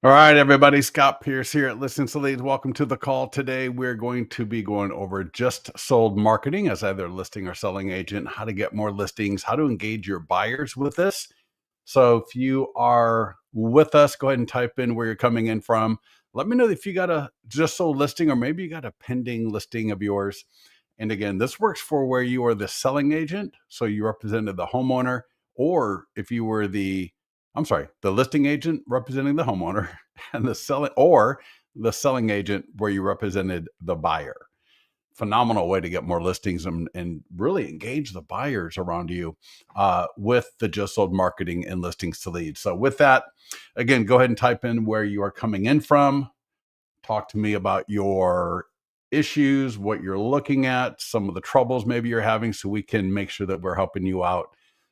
All right, everybody. Scott Pierce here at Listings to Leads. Welcome to the call. Today, we're going to be going over just sold marketing as either listing or selling agent, how to get more listings, how to engage your buyers with this. So if you are with us, go ahead and type in where you're coming in from. Let me know if you got a just sold listing or maybe you got a pending listing of yours. And again, this works for where you are the selling agent. So you represented the homeowner, or if you were the listing agent representing the homeowner and the selling agent where you represented the buyer. Phenomenal way to get more listings and really engage the buyers around you with the just sold marketing and listings to lead. So with that, again, go ahead and type in where you are coming in from. Talk to me about your issues, what you're looking at, some of the troubles maybe you're having, so we can make sure that we're helping you out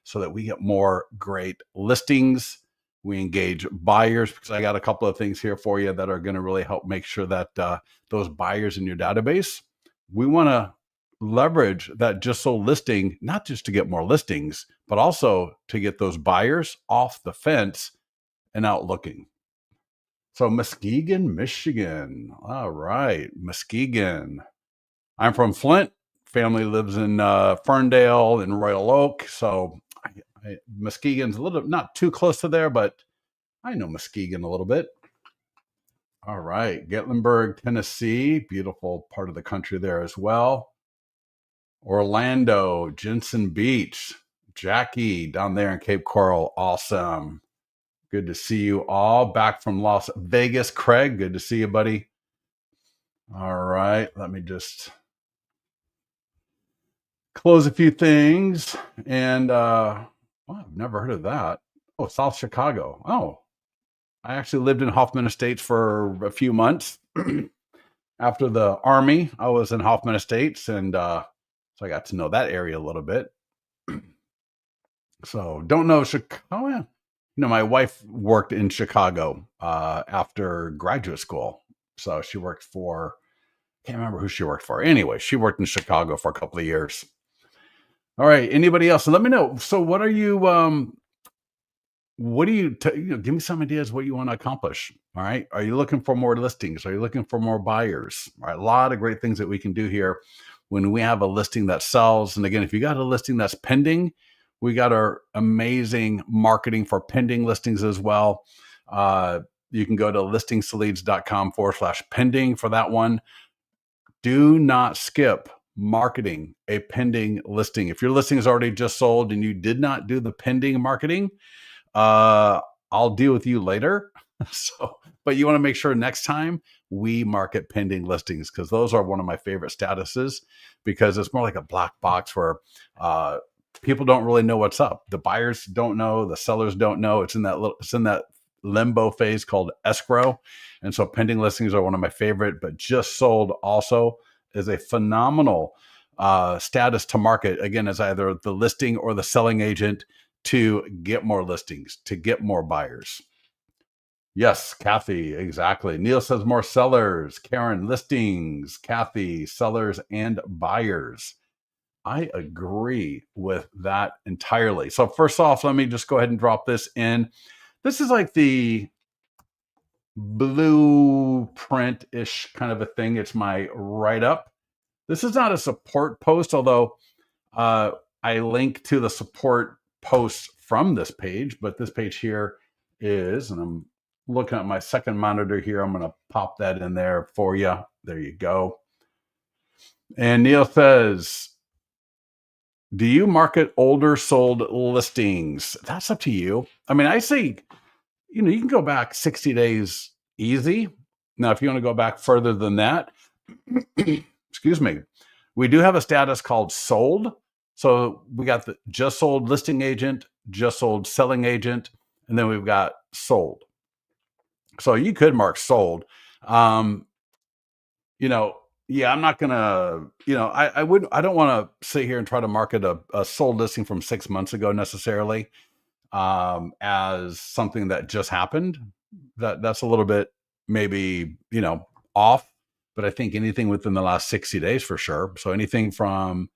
so that we get more great listings. We engage buyers because I got a couple of things here for you that are going to really help make sure that those buyers in your database, we want to leverage that just sold listing, not just to get more listings, but also to get those buyers off the fence and out looking. So Muskegon, Michigan. All right, Muskegon. I'm from Flint. Family lives in Ferndale and Royal Oak. So Muskegon's a little not too close to there, but I know Muskegon a little bit. All right, Gatlinburg, Tennessee. Beautiful part of the country there as well. Orlando, Jensen Beach. Jackie down there in Cape Coral. Awesome. Good to see you all back from Las Vegas. Craig, good to see you, buddy. All right, let me just close a few things. And I've never heard of that. Oh, South Chicago. Oh, I actually lived in Hoffman Estates for a few months. After the Army, I was in Hoffman Estates, and so I got to know that area a little bit. So don't know Chicago. Oh, yeah. My wife worked in Chicago after graduate school. So she worked for, can't remember who she worked for. Anyway, she worked in Chicago for a couple of years. All right. Anybody else? So let me know. So what are you, give me some ideas what you want to accomplish. All right. Are you looking for more listings? Are you looking for more buyers? All right. A lot of great things that we can do here when we have a listing that sells. And again, if you got a listing that's pending, we got our amazing marketing for pending listings as well. You can go to listingstoleads.com/pending for that one. Do not skip marketing a pending listing. If your listing is already just sold and you did not do the pending marketing, I'll deal with you later. But you want to make sure next time we market pending listings, because those are one of my favorite statuses, because it's more like a black box where people don't really know what's up. The buyers don't know, the sellers don't know. It's in that limbo phase called escrow. And so pending listings are one of my favorite, but just sold also is a phenomenal status to market, again, as either the listing or the selling agent, to get more listings, to get more buyers. Yes, Kathy, exactly. Neil says more sellers. Karen, listings. Kathy, sellers and buyers. I agree with that entirely. So first off, let me just go ahead and drop this in. This is like the blueprint-ish kind of a thing. It's my write-up. This is not a support post, although I link to the support posts from this page, but this page here is, and I'm looking at my second monitor here. I'm going to pop that in there for you. There you go. And Neil says, do you market older sold listings? That's up to you. I mean, I say, you can go back 60 days easy. Now, if you want to go back further than that, excuse me, we do have a status called sold. So we got the just sold listing agent, just sold selling agent, and then we've got sold. So you could mark sold. Yeah, I'm not gonna, I don't want to sit here and try to market a sold listing from 6 months ago necessarily as something that just happened. That's a little bit maybe, off, but I think anything within the last 60 days for sure. So anything from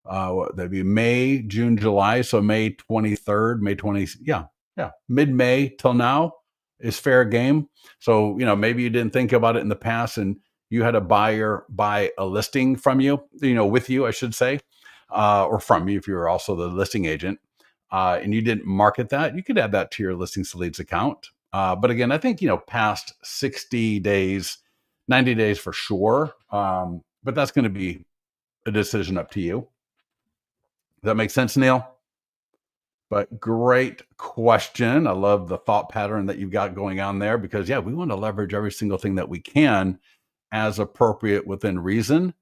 that'd be May, June, July. So May 23rd, May 20, yeah, mid-May till now. is fair game. So, maybe you didn't think about it in the past and you had a buyer buy a listing from you, with you, I should say, or from you if you're also the listing agent, and you didn't market that, you could add that to your listings to leads account. But again, I think, past 60 days, 90 days for sure. But that's going to be a decision up to you. Does that make sense, Neil? But great question. I love the thought pattern that you've got going on there because, yeah, we want to leverage every single thing that we can as appropriate within reason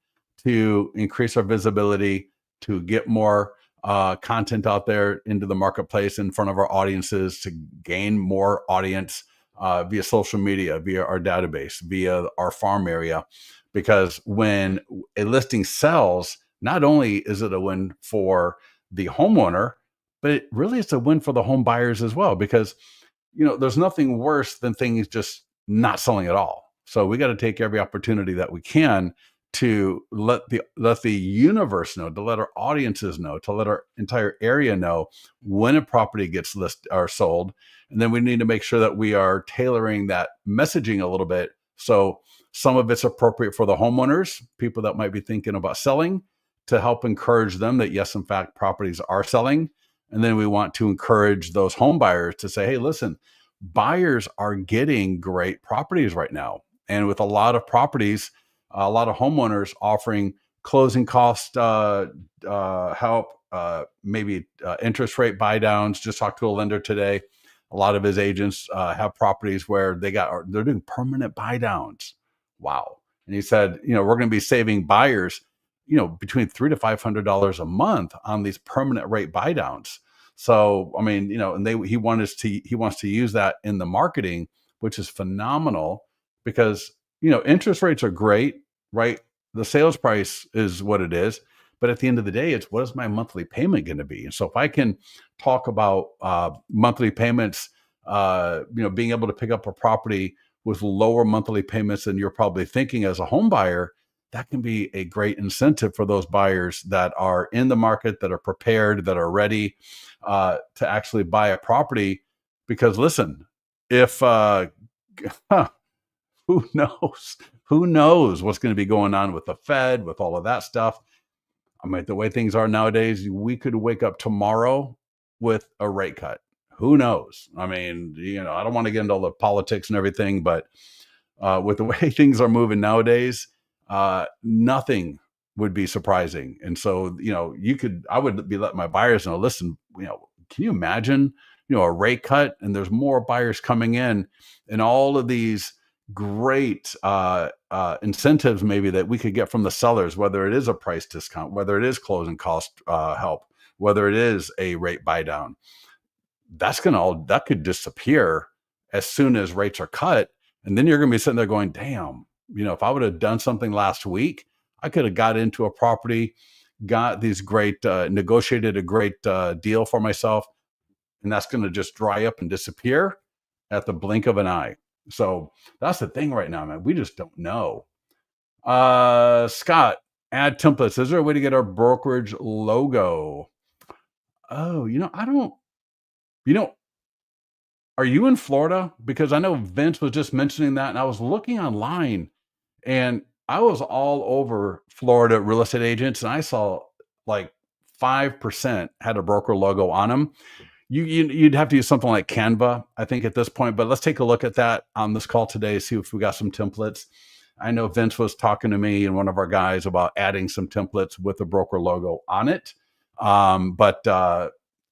to increase our visibility, to get more content out there into the marketplace in front of our audiences, to gain more audience via social media, via our database, via our farm area. Because when a listing sells, not only is it a win for the homeowner, but it really is a win for the home buyers as well. Because there's nothing worse than things just not selling at all. So we got to take every opportunity that we can to let the universe know, to let our audiences know, to let our entire area know when a property gets listed or sold. And then we need to make sure that we are tailoring that messaging a little bit. So some of it's appropriate for the homeowners, people that might be thinking about selling, to help encourage them that yes, in fact, properties are selling. And then we want to encourage those home buyers to say, hey, listen, buyers are getting great properties right now. And with a lot of properties, a lot of homeowners offering closing cost help, maybe interest rate buy downs. Just talked to a lender today. A lot of his agents have properties where they're doing permanent buy downs. Wow. And he said, we're going to be saving buyers, between $300 to $500 a month on these permanent rate buy downs. So, I mean, and he wants to use that in the marketing, which is phenomenal because, interest rates are great, right? The sales price is what it is. But at the end of the day, it's what is my monthly payment going to be? And so if I can talk about monthly payments, being able to pick up a property with lower monthly payments than you're probably thinking as a home buyer, that can be a great incentive for those buyers that are in the market, that are prepared, that are ready to actually buy a property. Because listen, if who knows? Who knows what's going to be going on with the Fed, with all of that stuff? I mean, the way things are nowadays, we could wake up tomorrow with a rate cut. Who knows? I mean, I don't want to get into all the politics and everything, but with the way things are moving nowadays, nothing would be surprising. And so, I would be letting my buyers know, listen, can you imagine, a rate cut and there's more buyers coming in and all of these great incentives maybe that we could get from the sellers, whether it is a price discount, whether it is closing cost help, whether it is a rate buy down, that could disappear as soon as rates are cut. And then you're going to be sitting there going, damn, if I would have done something last week, I could have got into a property, got these great, negotiated a great deal for myself. And that's going to just dry up and disappear at the blink of an eye. So that's the thing right now, man. We just don't know. Scott, add templates. Is there a way to get our brokerage logo? Oh, I don't, you know, are you in Florida? Because I know Vince was just mentioning that, and I was looking online, and I was all over Florida real estate agents, and I saw like 5% had a broker logo on them. You'd have to use something like Canva, I think, at this point. But let's take a look at that on this call today, see if we got some templates. I know Vince was talking to me and one of our guys about adding some templates with the broker logo on it. But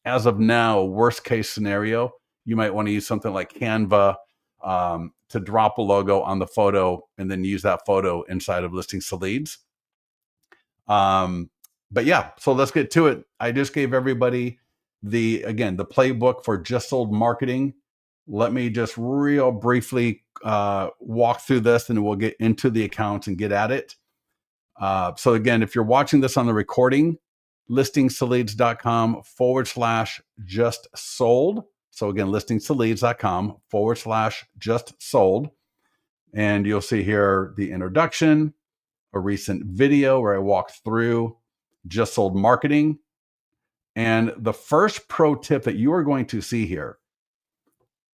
as of now, worst case scenario, you might want to use something like Canva to drop a logo on the photo and then use that photo inside of listings to leads. But yeah, so let's get to it. I just gave everybody the playbook for just sold marketing. Let me just real briefly walk through this and we'll get into the accounts and get at it. So again, if you're watching this on the recording, listingstoleads.com/just sold. So again, listingstoleads.com/just sold. And you'll see here the introduction, a recent video where I walked through just sold marketing. And the first pro tip that you are going to see here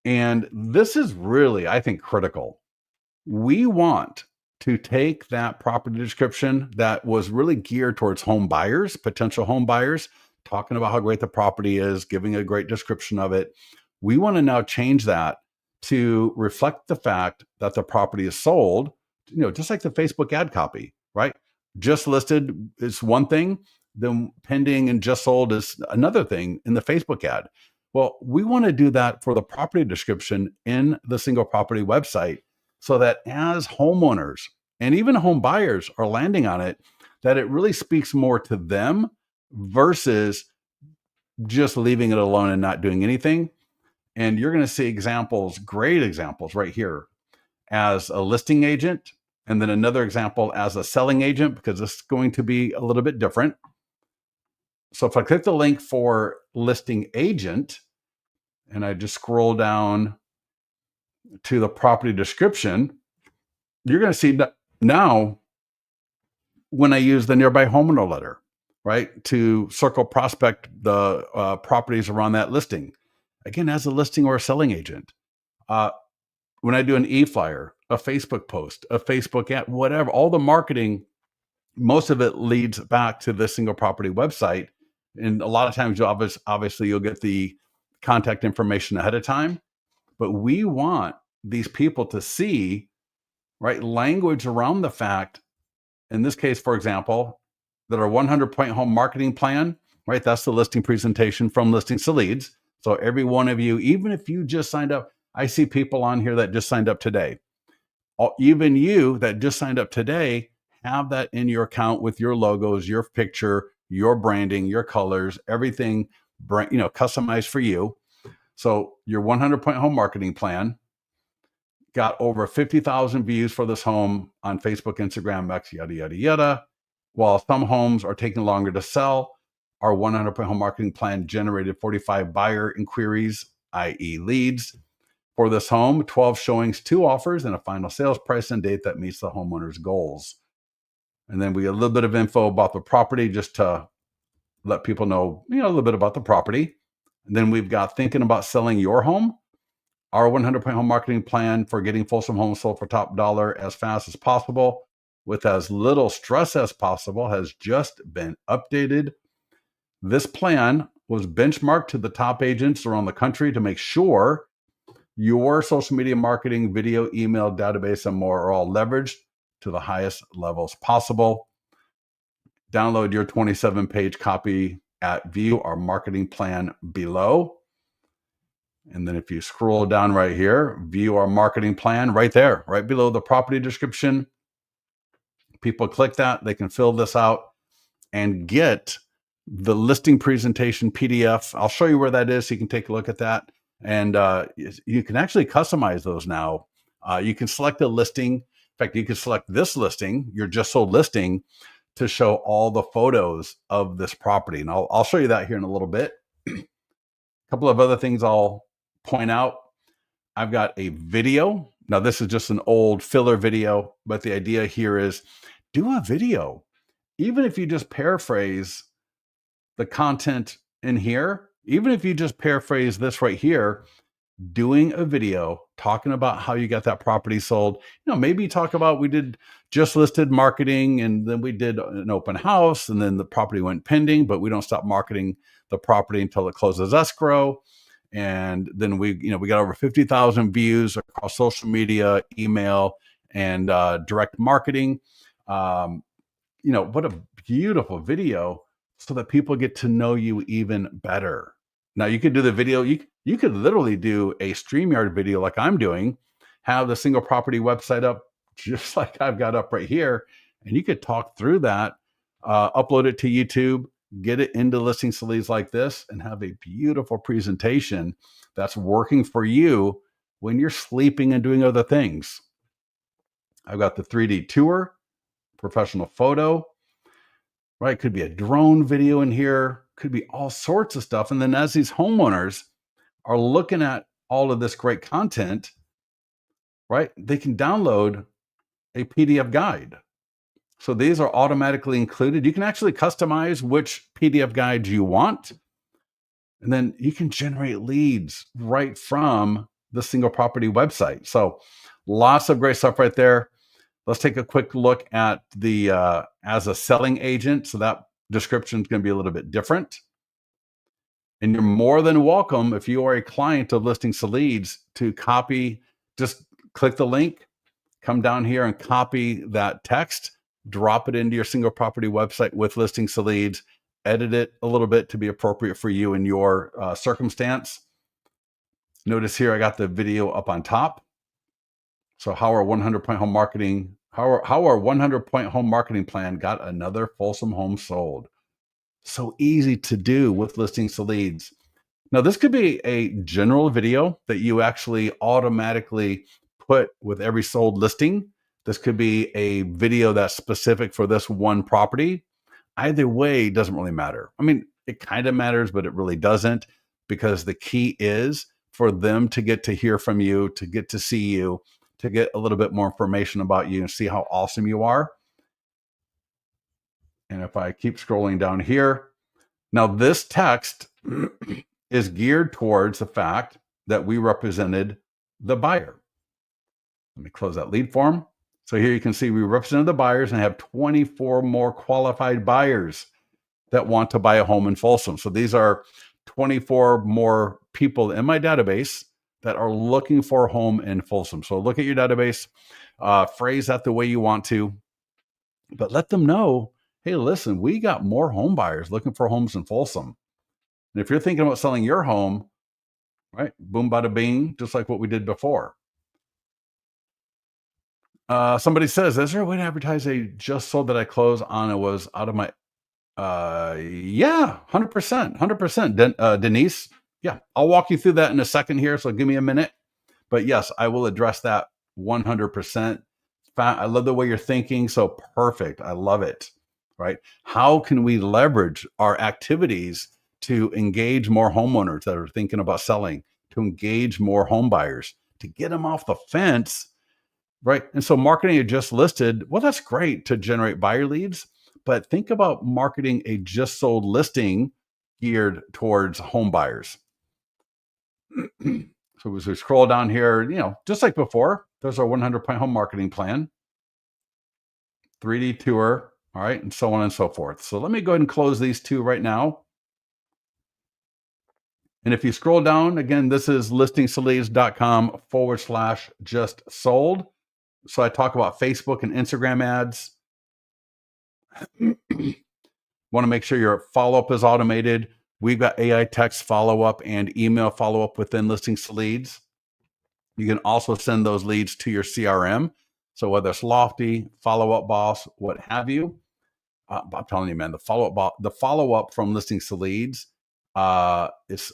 And this is really, I think, critical. We want to take that property description that was really geared towards home buyers, potential home buyers, talking about how great the property is, giving a great description of it. We want to now change that to reflect the fact that the property is sold, just like the Facebook ad copy, right? Just listed is one thing, then pending and just sold is another thing in the Facebook ad. Well, we want to do that for the property description in the single property website so that as homeowners and even home buyers are landing on it, that it really speaks more to them versus just leaving it alone and not doing anything. And you're going to see examples, great examples right here as a listing agent, and then another example as a selling agent, because this is going to be a little bit different. So if I click the link for listing agent and I just scroll down to the property description, you're going to see that now when I use the nearby homeowner letter, right, to circle prospect the properties around that listing, again, as a listing or a selling agent. When I do an e-flyer, a Facebook post, a Facebook ad, whatever, all the marketing, most of it leads back to the single property website. And a lot of times, obviously, you'll get the contact information ahead of time. But we want these people to see, right, language around the fact, in this case, for example, that our 100-point home marketing plan, right, that's the listing presentation from Listings to Leads. So every one of you, even if you just signed up, I see people on here that just signed up today. Even you that just signed up today, have that in your account with your logos, your picture, your branding, your colors, everything, customized for you. So your 100-point home marketing plan got over 50,000 views for this home on Facebook, Instagram, X, yada, yada, yada. While some homes are taking longer to sell, our 100-point home marketing plan generated 45 buyer inquiries, i.e. leads. For this home, 12 showings, 2 offers, and a final sales price and date that meets the homeowner's goals. And then we get a little bit of info about the property just to let people know, a little bit about the property. And then we've got thinking about selling your home. Our 100-point home marketing plan for getting Folsom homes sold for top dollar as fast as possible with as little stress as possible has just been updated. This plan was benchmarked to the top agents around the country to make sure your social media marketing, video, email, database, and more are all leveraged to the highest levels possible. Download your 27-page copy at View Our Marketing Plan below. And then if you scroll down right here, View Our Marketing Plan right there, right below the property description. People click that, they can fill this out and get the listing presentation PDF. I'll show you where that is so you can take a look at that. And you can actually customize those now. You can select a listing. In fact, you can select this listing, your just sold listing, to show all the photos of this property. And I'll show you that here in a little bit. A couple of other things I'll point out. I've got a video. Now, this is just an old filler video, but the idea here is do a video. Even if you just paraphrase the content in here, even if you just paraphrase this right here, doing a video talking about how you got that property sold, maybe talk about we did just listed marketing and then we did an open house and then the property went pending, but we don't stop marketing the property until it closes escrow. And then we got over 50,000 views across social media, email, and direct marketing. What a beautiful video so that people get to know you even better. Now you could do the video. You could literally do a StreamYard video like I'm doing, have the single property website up just like I've got up right here. And you could talk through that, upload it to YouTube, get it into Listings to Leads like this, and have a beautiful presentation that's working for you when you're sleeping and doing other things. I've got the 3D tour, professional photo, right? Could be a drone video in here, could be all sorts of stuff. And then as these homeowners are looking at all of this great content, right, they can download a PDF guide. So these are automatically included. You can actually customize which PDF guide you want. And then you can generate leads right from the single property website. So lots of great stuff right there. Let's take a quick look at the as a selling agent. So that description is going to be a little bit different. And you're more than welcome, if you are a client of Listings to Leads, to copy, just click the link, come down here and copy that text, drop it into your single property website with Listings to Leads, edit it a little bit to be appropriate for you and your circumstance. Notice here I got the video up on top. So how our 100-point home marketing, how our 100-point home marketing plan got another Folsom home sold. So easy to do with Listings to Leads. Now, this could be a general video that you actually automatically put with every sold listing. This could be a video that's specific for this one property. Either way, doesn't really matter. I mean, it kind of matters, but it really doesn't, because the key is for them to get to hear from you, to get to see you, to get a little bit more information about you and see how awesome you are. And if I keep scrolling down here, now this text is geared towards the fact that we represented the buyer. Let me close that lead form. So here you can see we represented the buyers and have 24 more qualified buyers that want to buy a home in Folsom. So these are 24 more people in my database that are looking for a home in Folsom. So look at your database, phrase that the way you want to, but let them know, hey, listen, we got more home buyers looking for homes in Folsom. And if you're thinking about selling your home, right, boom, bada bing, just like what we did before. Somebody says, is there a way to advertise a just sold that I closed on? It was out of my, yeah, 100%, Denise. Yeah, I'll walk you through that in a second here. So give me a minute. But yes, I will address that 100%. I love the way you're thinking. So perfect. I love it. Right? How can we leverage our activities to engage more homeowners that are thinking about selling, to engage more home buyers, to get them off the fence, right? And so marketing a just listed, well, that's great to generate buyer leads, but think about marketing a just sold listing geared towards home buyers. So as we scroll down here, just like before, there's our 100-point home marketing plan, 3D tour, all right, and so on and so forth. So let me go ahead and close these two right now. And if you scroll down, again, this is listingstoleads.com/just sold. So I talk about Facebook and Instagram ads. Want to make sure your follow-up is automated. We've got AI text follow-up and email follow-up within Listings to Leads. You can also send those leads to your CRM. So whether it's Lofty, Follow-Up Boss, what have you, I'm telling you, man, the follow-up from Listings to Leads is,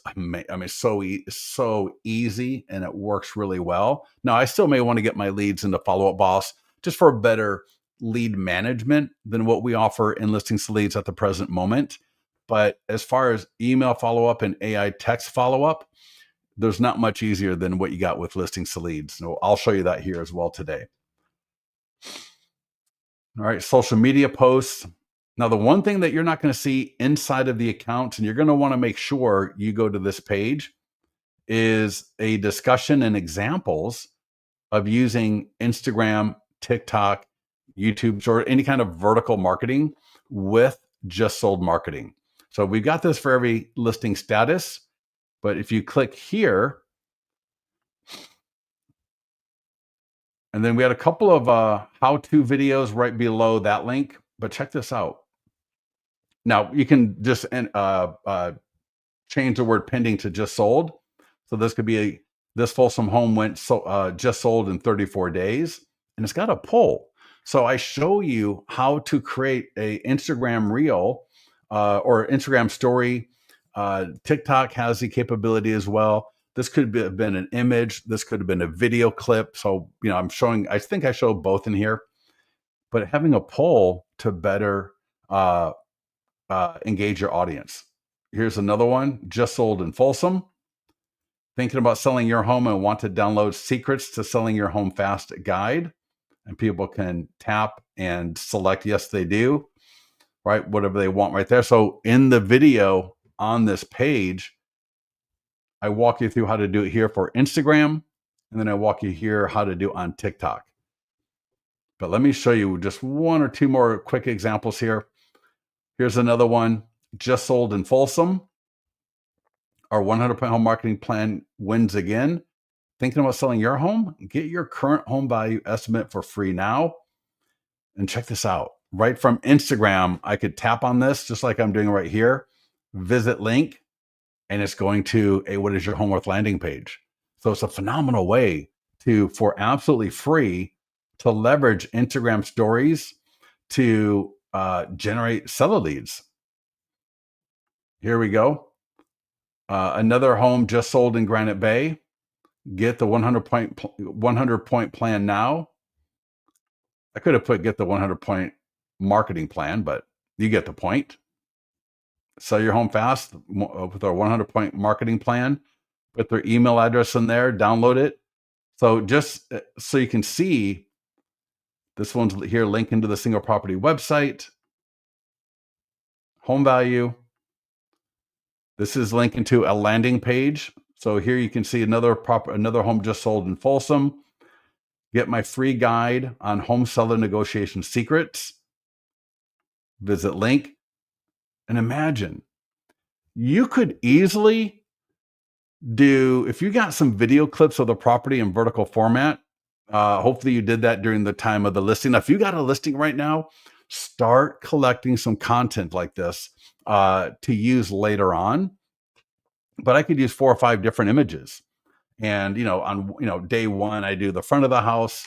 so easy and it works really well. Now, I still may want to get my leads into Follow-Up Boss just for better lead management than what we offer in Listings to Leads at the present moment. But as far as email follow-up and AI text follow-up, there's not much easier than what you got with Listings to Leads. So I'll show you that here as well today. All right, social media posts. Now, the one thing that you're not going to see inside of the account, and you're going to want to make sure you go to this page, is a discussion and examples of using Instagram, TikTok, YouTube, or any kind of vertical marketing with just sold marketing. So we've got this for every listing status, but if you click here, and then we had a couple of how-to videos right below that link, but check this out. Now you can just change the word pending to just sold. So this could be this Folsom home went just sold in 34 days, and it's got a poll. So I show you how to create a Instagram reel or Instagram story. TikTok has the capability as well. This could have been an image. This could have been a video clip. So, I'm showing, I think I showed both in here, but having a poll to better engage your audience. Here's another one, just sold in Folsom. Thinking about selling your home and want to download Secrets to Selling Your Home Fast guide. And people can tap and select yes, they do, right? Whatever they want right there. So in the video on this page, I walk you through how to do it here for Instagram, And then I walk you here how to do on TikTok. But let me show you just one or two more quick examples here. Here's another one, just sold in Folsom. Our 100% home marketing plan wins again. Thinking about selling your home? Get your current home value estimate for free now. And check this out. Right from Instagram, I could tap on this just like I'm doing right here, visit link, and it's going to a what is your home worth landing page. So it's a phenomenal way for absolutely free to leverage Instagram stories to generate seller leads. Here we go. Another home just sold in Granite Bay. Get the 100 point plan now. I could have put get the 100-point marketing plan, but you get the point. Sell your home fast with our 100-point marketing plan. Put their email address in there, download it. So just so you can see, this one's here, link into the single property website, home value. This is linking to a landing page. So here you can see another home just sold in Folsom. Get my free guide on home seller negotiation secrets. Visit link. And imagine, you could easily do, if you got some video clips of the property in vertical format, hopefully you did that during the time of the listing. Now, if you got a listing right now, start collecting some content like this to use later on. But I could use 4 or 5 different images. And, on, day one, I do the front of the house,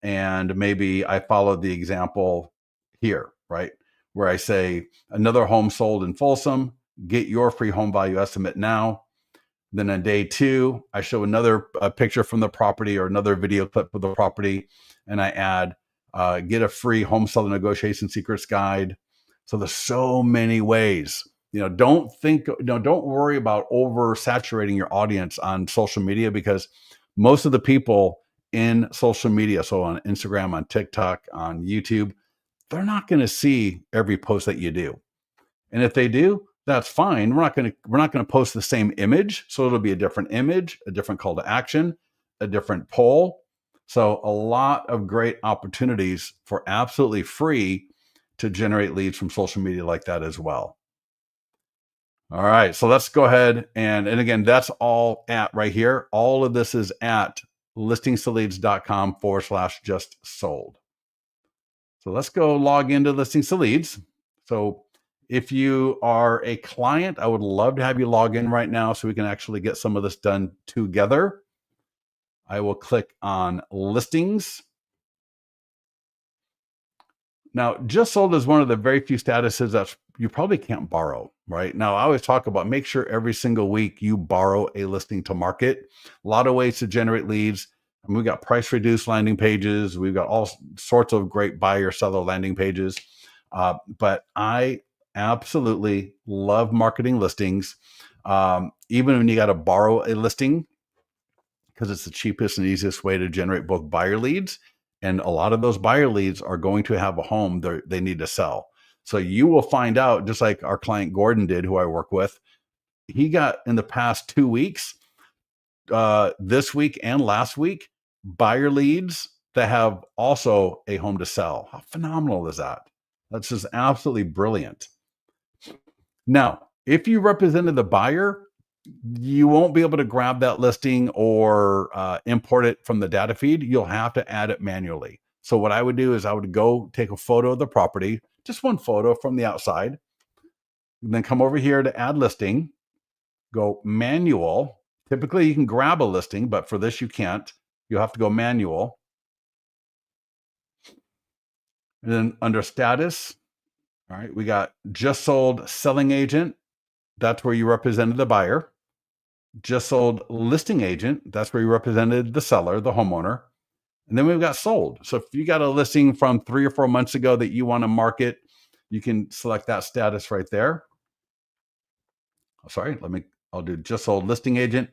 and maybe I follow the example here, right? Where I say another home sold in Folsom, get your free home value estimate now. Then on day 2, I show another picture from the property or another video clip of the property, and I add, get a free home seller negotiation secrets guide. So there's so many ways. Don't worry about oversaturating your audience on social media, because most of the people in social media, so on Instagram, on TikTok, on YouTube, they're not going to see every post that you do. And if they do, that's fine. We're not going to post the same image. So it'll be a different image, a different call to action, a different poll. So a lot of great opportunities for absolutely free to generate leads from social media like that as well. All right, so let's go ahead and again, that's all at right here. All of this is at listingstoleads.com/just sold. So let's go log into Listings to Leads. So if you are a client, I would love to have you log in right now so we can actually get some of this done together. I will click on Listings. Now, just sold is one of the very few statuses that you probably can't borrow, right? Now, I always talk about make sure every single week you borrow a listing to market. A lot of ways to generate leads. And we've got price reduced landing pages. We've got all sorts of great buyer seller landing pages. But I absolutely love marketing listings. Even when you got to borrow a listing, because it's the cheapest and easiest way to generate both buyer leads. And a lot of those buyer leads are going to have a home they need to sell. So you will find out, just like our client Gordon did, who I work with, he got in the past 2 weeks, this week and last week, buyer leads that have also a home to sell. How phenomenal is that? That's just absolutely brilliant. Now, if you represented the buyer, you won't be able to grab that listing or import it from the data feed. You'll have to add it manually. So what I would do is I would go take a photo of the property, just one photo from the outside, and then come over here to add listing, go manual. Typically you can grab a listing, but for this you can't. You'll have to go manual. And then under status, all right, we got just sold selling agent. That's where you represented the buyer. Just sold listing agent. That's where you represented the seller, the homeowner. And then we've got sold. So if you got a listing from 3 or 4 months ago that you want to market, you can select that status right there. Sorry, I'll do just sold listing agent.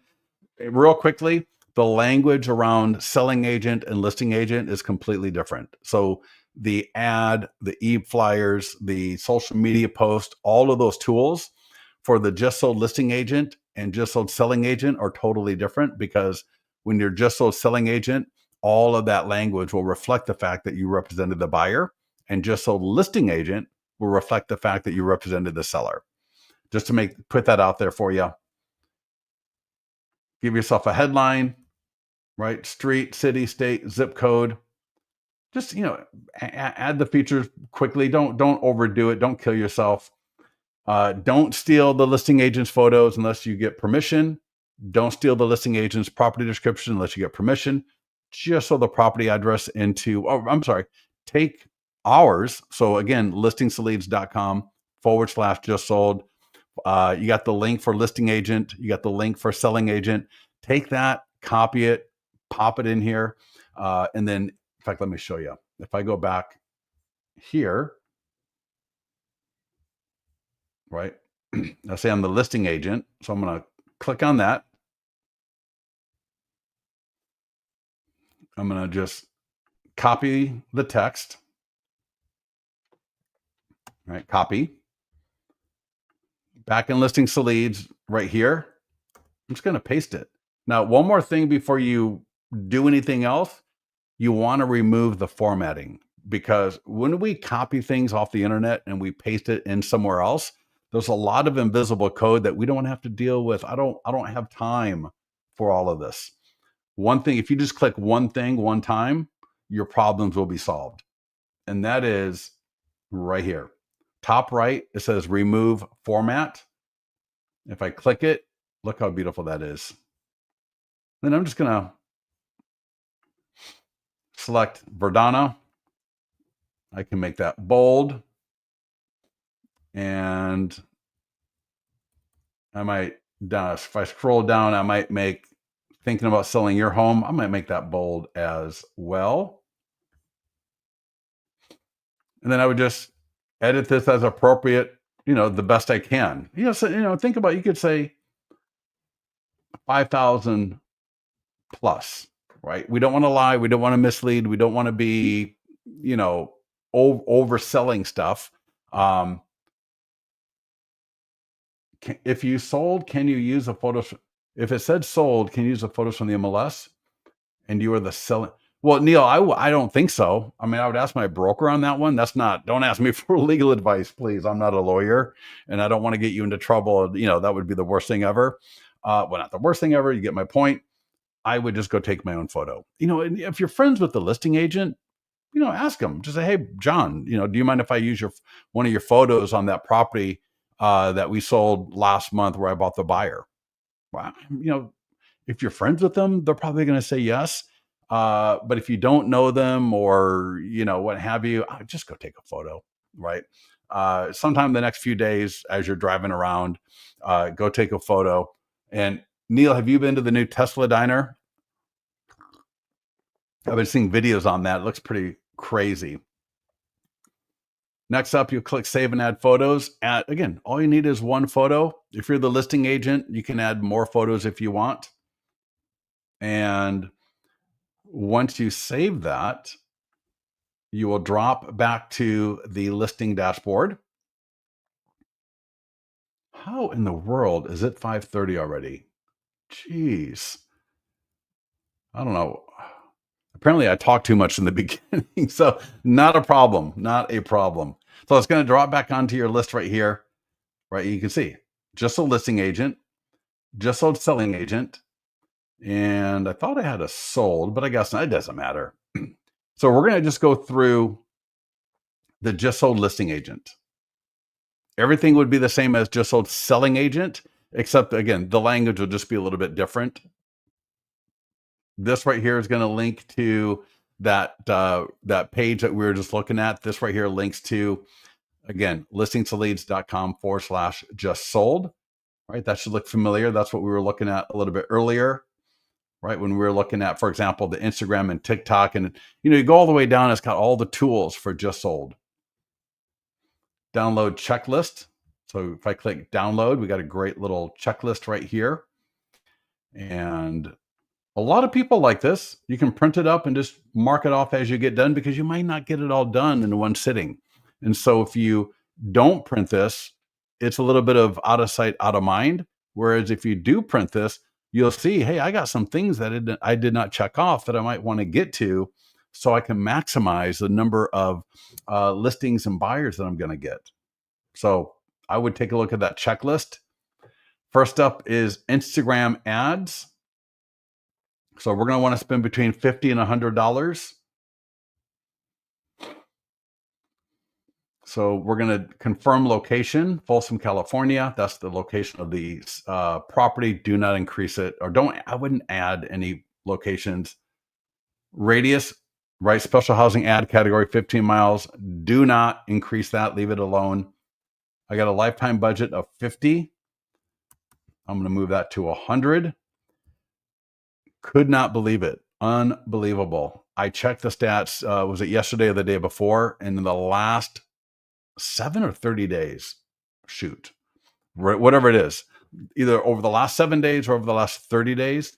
Real quickly, the language around selling agent and listing agent is completely different. So the ad, the e-flyers, the social media post, all of those tools for the just sold listing agent and just sold selling agent are totally different, because when you're just sold selling agent, all of that language will reflect the fact that you represented the buyer, and just sold listing agent will reflect the fact that you represented the seller. Just to put that out there for you. Give yourself a headline, right? Street, city, state, zip code. Just, add the features quickly. Don't overdo it. Don't kill yourself. Don't steal the listing agent's photos unless you get permission. Don't steal the listing agent's property description unless you get permission. Just so the property address take ours. So again, listingsleads.com/just sold. You got the link for listing agent. You got the link for selling agent. Take that, copy it, pop it in here. And then, in fact, let me show you. If I go back here, right? I'll say I'm the listing agent. So I'm going to click on that. I'm going to just copy the text, right? Copy. Back in Listings to Leads right here. I'm just going to paste it. Now, one more thing before you do anything else, you want to remove the formatting, because when we copy things off the internet and we paste it in somewhere else, there's a lot of invisible code that we don't have to deal with. I don't have time for all of this. One thing, if you just click one thing one time, your problems will be solved. And that is right here. Top right, it says remove format. If I click it, look how beautiful that is. Then I'm just going to select Verdana. I can make that bold. And I might, if I scroll down, I might make thinking about selling your home. I might make that bold as well. And then I would just edit this as appropriate, the best I can. So, think about, you could say 5,000 plus, right? We don't want to lie. We don't want to mislead. We don't want to be, overselling stuff. If you sold, can you use a photo? If it said sold, can you use the photos from the MLS? And you are the seller. Well, Neil, I don't think so. I mean, I would ask my broker on that one. Don't ask me for legal advice, please. I'm not a lawyer and I don't want to get you into trouble. That would be the worst thing ever. Well, not the worst thing ever. You get my point. I would just go take my own photo. And if you're friends with the listing agent, ask them. Just say, hey, John, do you mind if I use one of your photos on that property that we sold last month where I bought the buyer? Wow. If you're friends with them, they're probably going to say yes. But if you don't know them or, what have you, just go take a photo, right? Sometime the next few days as you're driving around, go take a photo. And Neil, have you been to the new Tesla diner? I've been seeing videos on that. It looks pretty crazy. Next up, you click Save and Add Photos. Again, all you need is one photo. If you're the listing agent, you can add more photos if you want. And once you save that, you will drop back to the listing dashboard. How in the world is it 5:30 already? Jeez. I don't know. Apparently I talked too much in the beginning, so not a problem, not a problem. So it's going to drop back onto your list right here, right? You can see just a listing agent, just sold selling agent, and I thought I had a sold, but I guess it doesn't matter. So we're going to just go through the just sold listing agent. Everything would be the same as just sold selling agent, except again, the language will just be a little bit different. This right here is going to link to that page that we were just looking at. This right here links to, again, listingsleads.com/just sold, right? That should look familiar. That's what we were looking at a little bit earlier, right? When we were looking at, for example, the Instagram and TikTok, and you go all the way down, it's got all the tools for just sold. Download checklist. So if I click download, we got a great little checklist right here. And a lot of people like this. You can print it up and just mark it off as you get done, because you might not get it all done in one sitting. And so if you don't print this, it's a little bit of out of sight, out of mind. Whereas if you do print this, you'll see, hey, I got some things that I did not check off that I might want to get to, so I can maximize the number of listings and buyers that I'm going to get. So I would take a look at that checklist. First up is Instagram ads. So we're going to want to spend between $50 and $100. So we're going to confirm location, Folsom, California. That's the location of the property. Do not increase it, or I wouldn't add any locations. Radius, right? Special housing ad category, 15 miles. Do not increase that. Leave it alone. I got a lifetime budget of 50. I'm going to move that to 100. Could not believe it. Unbelievable. I checked the stats. Was it yesterday or the day before? And in the last 7 or 30 days, shoot, whatever it is, either over the last 7 days or over the last 30 days,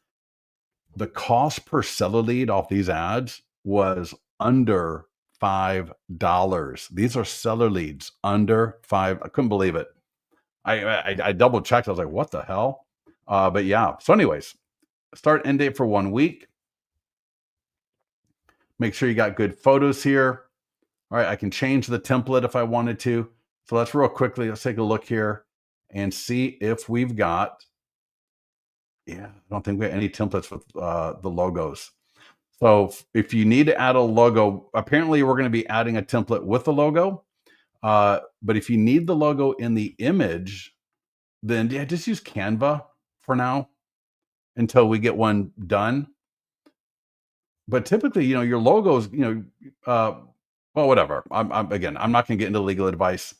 the cost per seller lead off these ads was under $5. These are seller leads under 5. I couldn't believe it. I double checked. I was like, what the hell? But yeah. So anyways, start end date for 1 week. Make sure you got good photos here. All right, I can change the template if I wanted to. So let's take a look here and see if we've got, I don't think we have any templates with the logos. So if you need to add a logo, apparently we're going to be adding a template with the logo. But if you need the logo in the image, then just use Canva for now until we get one done. But typically, your logos, well, whatever. I'm not going to get into legal advice.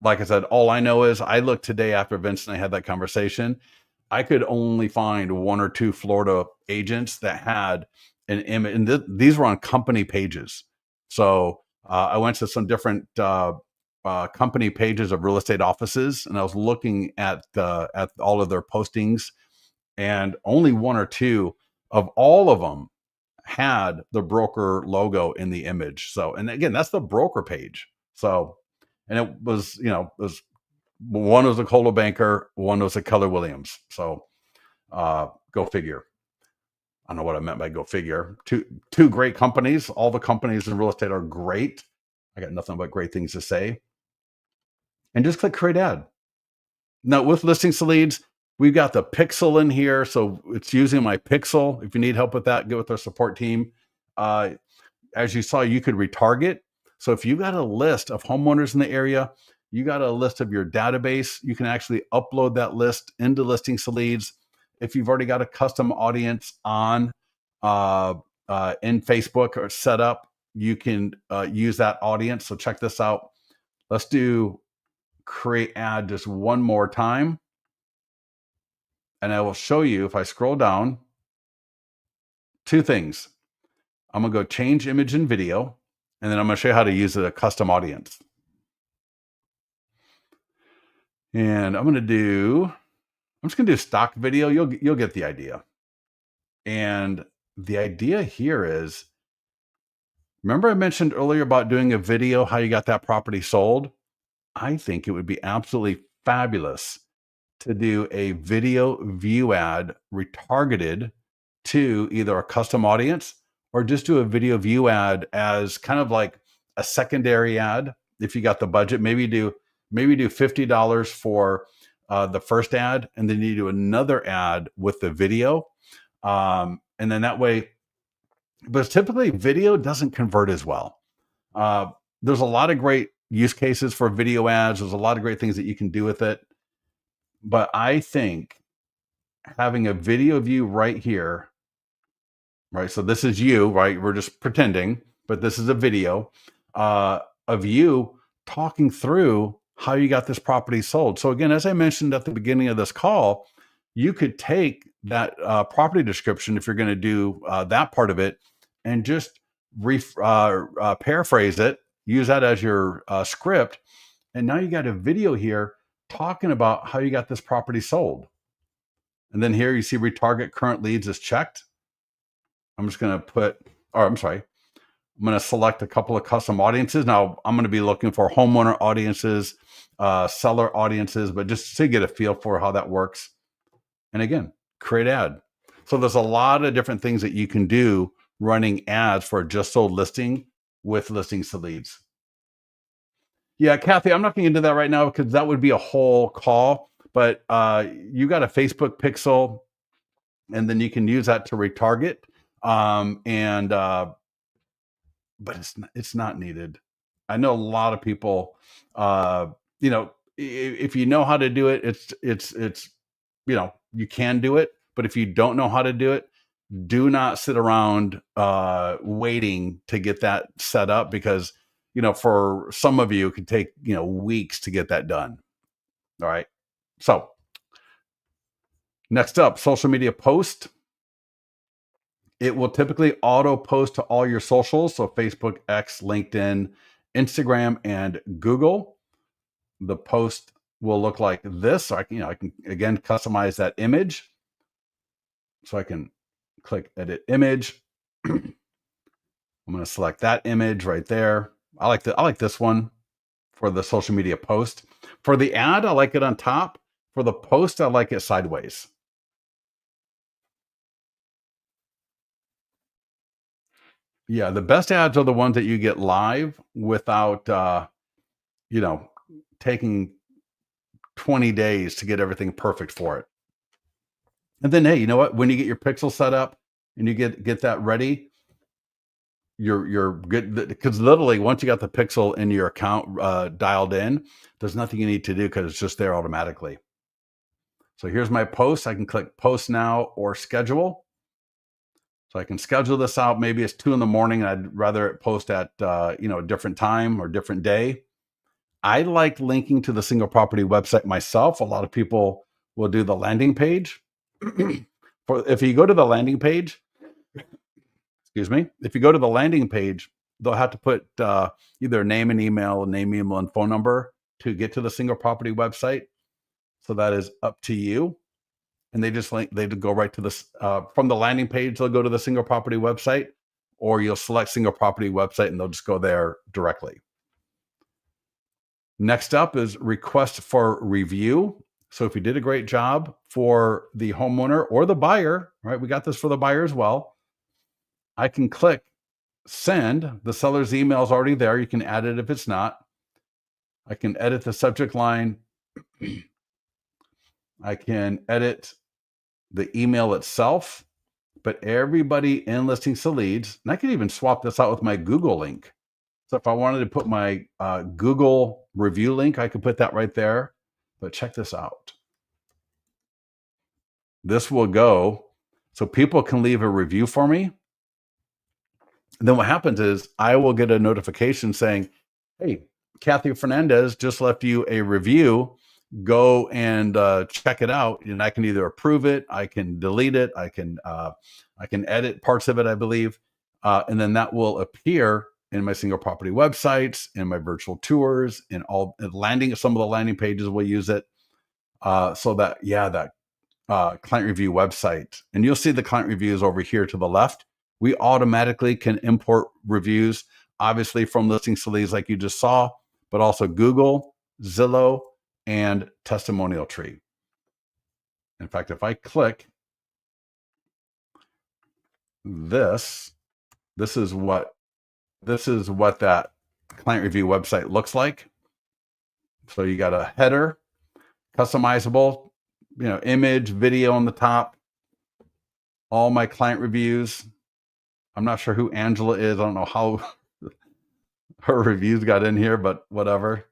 Like I said, all I know is I looked today after Vince and I had that conversation. I could only find 1 or 2 Florida agents that had an image, and these were on company pages. So I went to some different company pages of real estate offices, and I was looking at all of their postings, and only 1 or 2 of all of them had the broker logo in the image. So, and again, that's the broker page. So, and it was, one was a Coldwell Banker, one was a Keller Williams. So, go figure. I don't know what I meant by go figure. Two great companies. All the companies in real estate are great. I got nothing but great things to say. And just click create ad. Now with listings to leads, we've got the pixel in here. So it's using my pixel. If you need help with that, get with our support team. As you saw, you could retarget. So if you got a list of homeowners in the area, you got a list of your database, you can actually upload that list into listings to leads. If you've already got a custom audience on in Facebook or set up, you can use that audience. So check this out. Let's do create ad just one more time. And I will show you, if I scroll down, 2 things. I'm going to go change image and video, and then I'm going to show you how to use a custom audience. And I'm just going to do stock video. You'll get the idea. And the idea here is, remember I mentioned earlier about doing a video, how you got that property sold? I think it would be absolutely fabulous to do a video view ad retargeted to either a custom audience or just do a video view ad as kind of like a secondary ad. If you got the budget, maybe do $50 for the first ad, and then you do another ad with the video. And then that way, but typically video doesn't convert as well. There's a lot of great use cases for video ads. There's a lot of great things that you can do with it. But I think having a video view right here, right? So this is you, right? We're just pretending, but this is a video of you talking through how you got this property sold. So again, as I mentioned at the beginning of this call, you could take that property description, if you're going to do that part of it, and just paraphrase it, use that as your script. And now you got a video here talking about how you got this property sold. And then here you see retarget current leads is checked. I'm just going to I'm going to select a couple of custom audiences. Now I'm going to be looking for homeowner audiences, seller audiences, but just to get a feel for how that works. And again, Create ad. So there's a lot of different things that you can do running ads for a just sold listing with listings to leads. Yeah, Kathy, I'm not going to get into that right now because that would be a whole call. But you got a Facebook pixel, and then you can use that to retarget. And but it's not needed. I know a lot of people. Uh, if you know how to do it, it's you can do it. But if you don't know how to do it, do not sit around waiting to get that set up because for some of you it could take weeks to get that done. All right. So next up, social media post. It will typically auto post to all your socials, so Facebook, X, LinkedIn, Instagram, and Google. The post will look like this. So I can again customize that image. So I can click edit image. I'm going to select that image right there. I like this one for the social media post. For the ad, I like it on top. For the post, I like it sideways. Yeah, the best ads are the ones that you get live without you know, taking 20 days to get everything perfect for it. And then, hey, you know what? When you get your pixel set up and you get that ready, you're good because literally once you got the pixel in your account dialed in, there's nothing you need to do because it's just there automatically. So here's my post. I can click post now or schedule. So I can schedule this out. Maybe it's 2 a.m. and I'd rather it post at a different time or different day. I like linking to the single property website myself. A lot of people will do the landing page. If you go to the landing page, excuse me, if you go to the landing page, they'll have to put either name and email, and phone number to get to the single property website. So that is up to you. And they go right to this from the landing page. They'll go to the single property website, or you'll select single property website and they'll just go there directly. Next up is request for review. So if you did a great job for the homeowner or the buyer, right? We got this for the buyer as well. I can click send. The seller's email is already there. You can add it if it's not. I can edit the subject line. I can edit the email itself, but everybody in listings to leads, and I can even swap this out with my Google link. So if I wanted to put my Google review link, I could put that right there. But check this out. This will go so people can leave a review for me. And then what happens is I will get a notification saying, hey, Kathy Fernandez just left you a review. Go and check it out. And I can either approve it, I can delete it, I can edit parts of it, I believe. And then that will appear in my single property websites, in my virtual tours, in all landing. Some of the landing pages will use it. So that client review website, and you'll see the client reviews over here to the left. We automatically can import reviews, obviously from listings to leads like you just saw, but also Google, Zillow, and Testimonial Tree. In fact, if I click this is what that client review website looks like. So you got a header, customizable, image, video on the top, all my client reviews. I'm not sure who Angela is. I don't know how her reviews got in here, but whatever.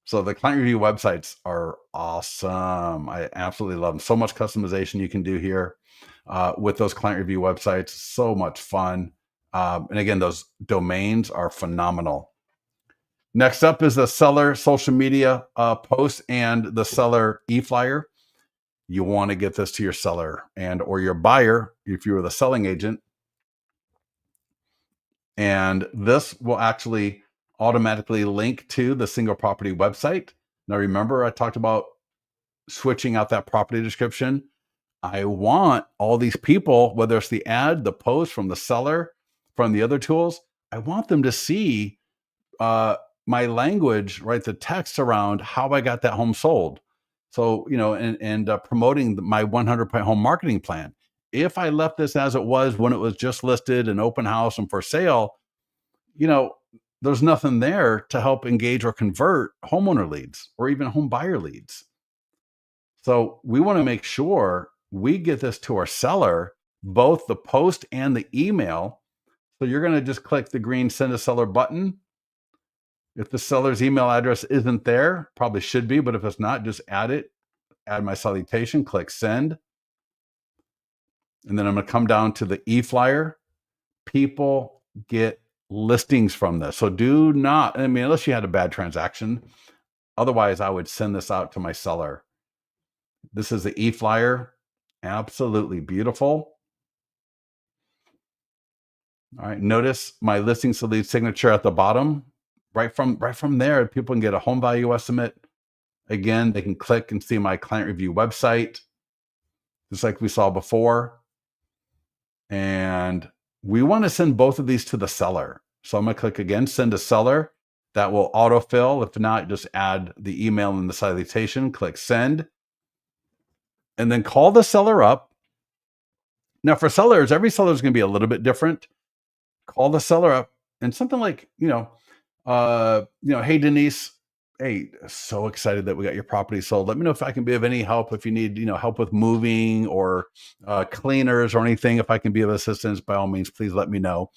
So the client review websites are awesome. I absolutely love them. So much customization you can do here with those client review websites. So much fun. And again, those domains are phenomenal. Next up is the seller social media post and the seller e-flyer. You want to get this to your seller or your buyer if you were the selling agent. And this will actually automatically link to the single property website. Now, remember, I talked about switching out that property description. I want all these people, whether it's the ad, the post from the seller, from the other tools, I want them to see my language, right? The text around how I got that home sold. So, and promoting my 100-point home marketing plan. If I left this as it was when it was just listed and open house and for sale, you know, there's nothing there to help engage or convert homeowner leads or even home buyer leads. So we want to make sure we get this to our seller, both the post and the email. So you're going to just click the green send a seller button. If the seller's email address isn't there, probably should be, but if it's not, just add it, add my salutation, click send. And then I'm going to come down to the e-flyer. People get listings from this. So do not, I mean, unless you had a bad transaction, otherwise I would send this out to my seller. This is the e-flyer. Absolutely beautiful. All right. Notice my listings to lead signature at the bottom. Right from there, people can get a home value estimate. Again, they can click and see my client review website, just like we saw before. And we want to send both of these to the seller. So I'm going to click again, send to seller. That will autofill. If not, just add the email and the salutation, click send, and then call the seller up. Now for sellers, every seller is going to be a little bit different. Call the seller up and something like, hey, Denise, hey, so excited that we got your property sold. Let me know if I can be of any help. If you need, help with moving or cleaners or anything, if I can be of assistance, by all means, please let me know.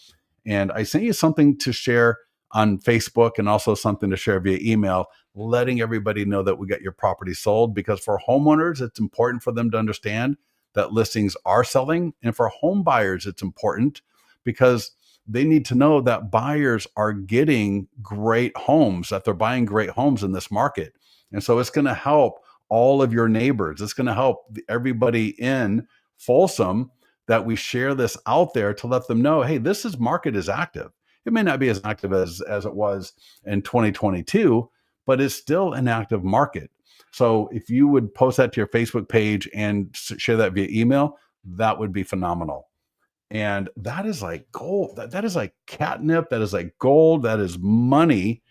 And I sent you something to share on Facebook and also something to share via email, letting everybody know that we got your property sold, because for homeowners, it's important for them to understand that listings are selling. And for home buyers, it's important because they need to know that buyers are getting great homes, that they're buying great homes in this market. And so it's going to help all of your neighbors. It's going to help everybody in Folsom that we share this out there to let them know, hey, this market is active. It may not be as active as it was in 2022, but it's still an active market. So if you would post that to your Facebook page and share that via email, that would be phenomenal. And that is like gold. That is like catnip. That is like gold. That is money,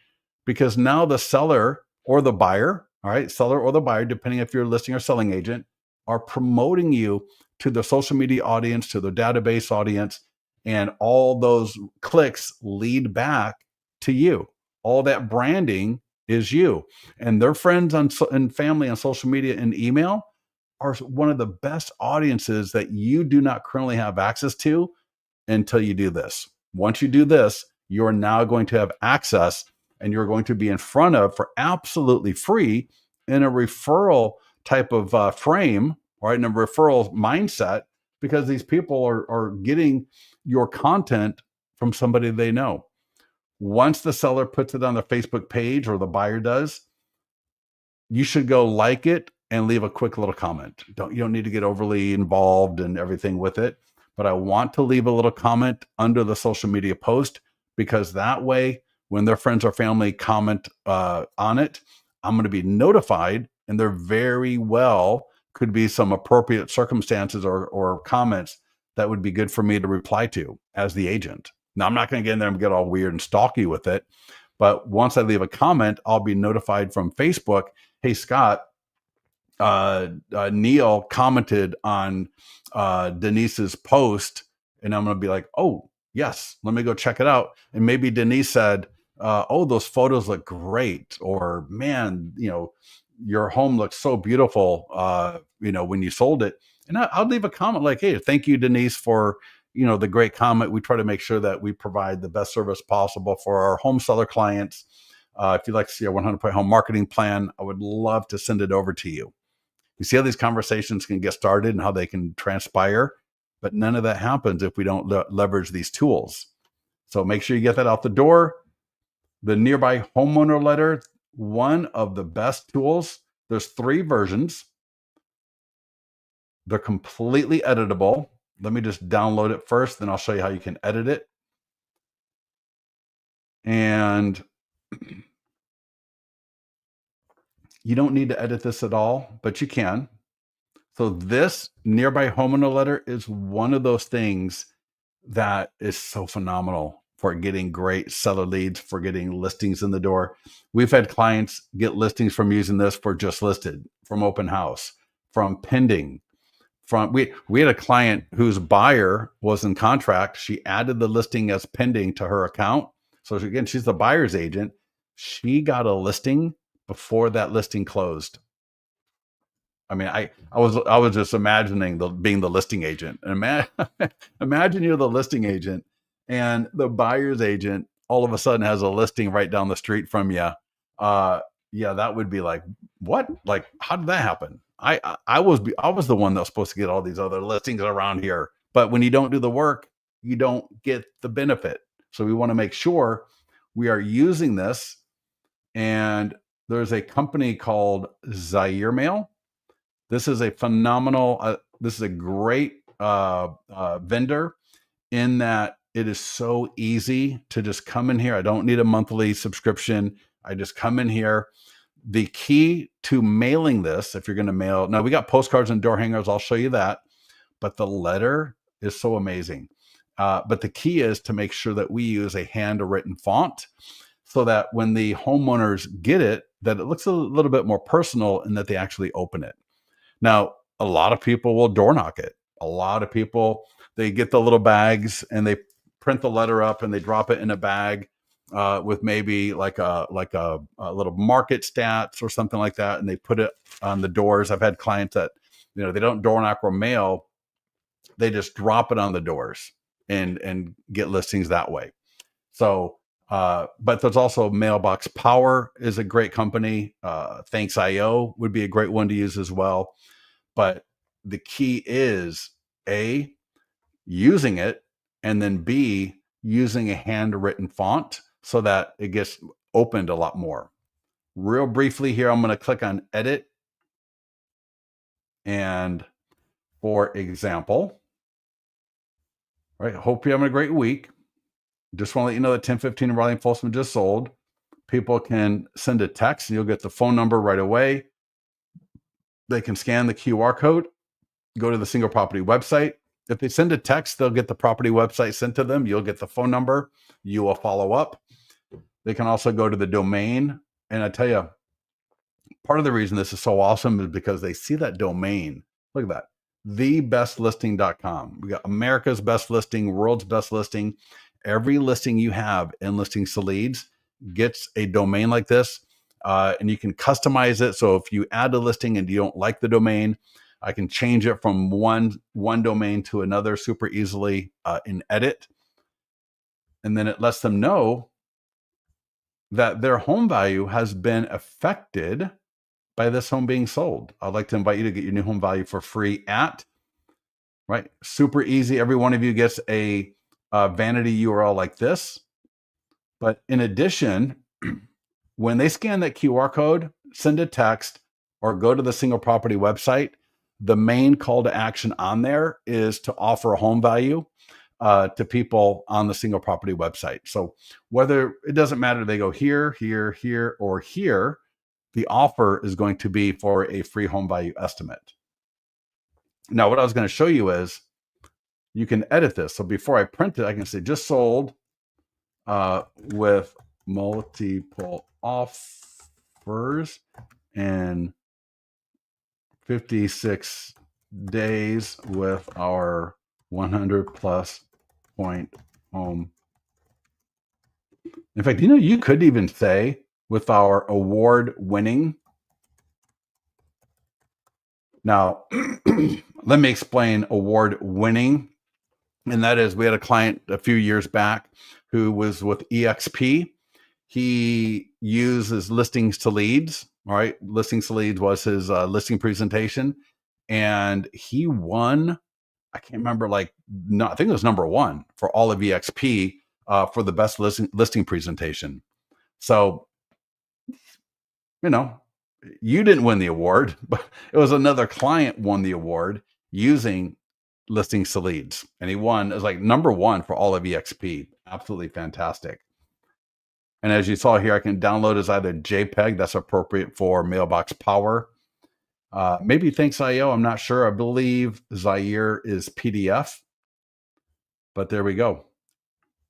because now the seller or the buyer, all right, seller or the buyer, depending if you're a listing or selling agent, are promoting you to the social media audience, to the database audience, and all those clicks lead back to you. All that branding is you. And their friends and family on social media and email are one of the best audiences that you do not currently have access to until you do this. Once you do this, you're now going to have access, and you're going to be in front of, for absolutely free, in a referral type of frame, right? In a referral mindset, because these people are getting your content from somebody they know. Once the seller puts it on their Facebook page, or the buyer does, you should go like it and leave a quick little comment. You don't need to get overly involved and everything with it, but I want to leave a little comment under the social media post, because that way, when their friends or family comment on it, I'm going to be notified, and there very well could be some appropriate circumstances or comments that would be good for me to reply to as the agent. Now, I'm not going to get in there and get all weird and stalky with it, but once I leave a comment, I'll be notified from Facebook, hey, Scott, Neil commented on Denise's post, and I'm going to be like, oh, yes, let me go check it out. And maybe Denise said, oh, those photos look great, or man, your home looks so beautiful, when you sold it. And I'll leave a comment like, hey, thank you, Denise, for the great comment. We try to make sure that we provide the best service possible for our home seller clients. If you'd like to see a 100-point home marketing plan, I would love to send it over to you. You see how these conversations can get started and how they can transpire, but none of that happens if we don't leverage these tools. So make sure you get that out the door. The nearby homeowner letter, one of the best tools. There's 3 versions. They're completely editable. Let me just download it first, then I'll show you how you can edit it. And you don't need to edit this at all, but you can. So this nearby homeowner letter is one of those things that is so phenomenal for getting great seller leads, for getting listings in the door. We've had clients get listings from using this for just listed, from open house, from pending. From we had a client whose buyer was in contract. She added the listing as pending to her account. So again, she's the buyer's agent. She got a listing before that listing closed. I mean, I was just imagining being the listing agent. Imagine you're the listing agent, and the buyer's agent all of a sudden has a listing right down the street from you. Yeah, that would be like, what? Like, how did that happen? I was the one that was supposed to get all these other listings around here, but when you don't do the work, you don't get the benefit. So we want to make sure we are using this. And there's a company called Zaire Mail. This is a phenomenal, this is a great vendor in that it is so easy to just come in here. I don't need a monthly subscription. I just come in here. The key to mailing this, if you're going to mail, now we got postcards and door hangers. I'll show you that. But the letter is so amazing. But the key is to make sure that we use a handwritten font so that when the homeowners get it, that it looks a little bit more personal and that they actually open it. Now, a lot of people will door knock it. A lot of people, they get the little bags and they print the letter up and they drop it in a bag with maybe like a little market stats or something like that, and they put it on the doors. I've had clients that they don't door knock or mail; they just drop it on the doors and get listings that way. So, but there's also Mailbox Power is a great company. Thanks.io would be a great one to use as well. But the key is A, using it, and then B, using a handwritten font so that it gets opened a lot more. Real briefly here, I'm going to click on edit. And for example, right, hope you're having a great week. Just want to let you know that 1015 Raleigh and Folsom just sold. People can send a text and you'll get the phone number right away. They can scan the QR code, go to the single property website. If they send a text, they'll get the property website sent to them. You'll get the phone number. You will follow up. They can also go to the domain. And I tell you, part of the reason this is so awesome is because they see that domain. Look at that. Thebestlisting.com. We got America's best listing, world's best listing. Every listing you have in Listings to Leads gets a domain like this. And you can customize it. So if you add a listing and you don't like the domain, I can change it from one domain to another super easily in edit. And then it lets them know that their home value has been affected by this home being sold. I'd like to invite you to get your new home value for free at, right? Super easy. Every one of you gets a vanity URL like this. But in addition, when they scan that QR code, send a text, or go to the single property website, the main call to action on there is to offer a home value to people on the single property website. So whether it doesn't matter, they go here, here, here, or here, the offer is going to be for a free home value estimate. Now, what I was going to show you is you can edit this. So before I print it, I can say just sold with multiple offers and 56 days with our 100 plus point home. In fact, you could even say with our award winning. Now, let me explain award winning. And that is, we had a client a few years back who was with EXP. He uses Listings to Leads. All right. Listings to Leads was his listing presentation. And he won, I can't remember, I think it was number one for all of EXP for the best listing presentation. So, you didn't win the award, but it was another client won the award using Listings to Leads. And he won, it was like number one for all of EXP. Absolutely fantastic. And as you saw here, I can download as either JPEG, that's appropriate for Mailbox Power. Maybe Thanks.io, I'm not sure. I believe Zaire is PDF. But there we go.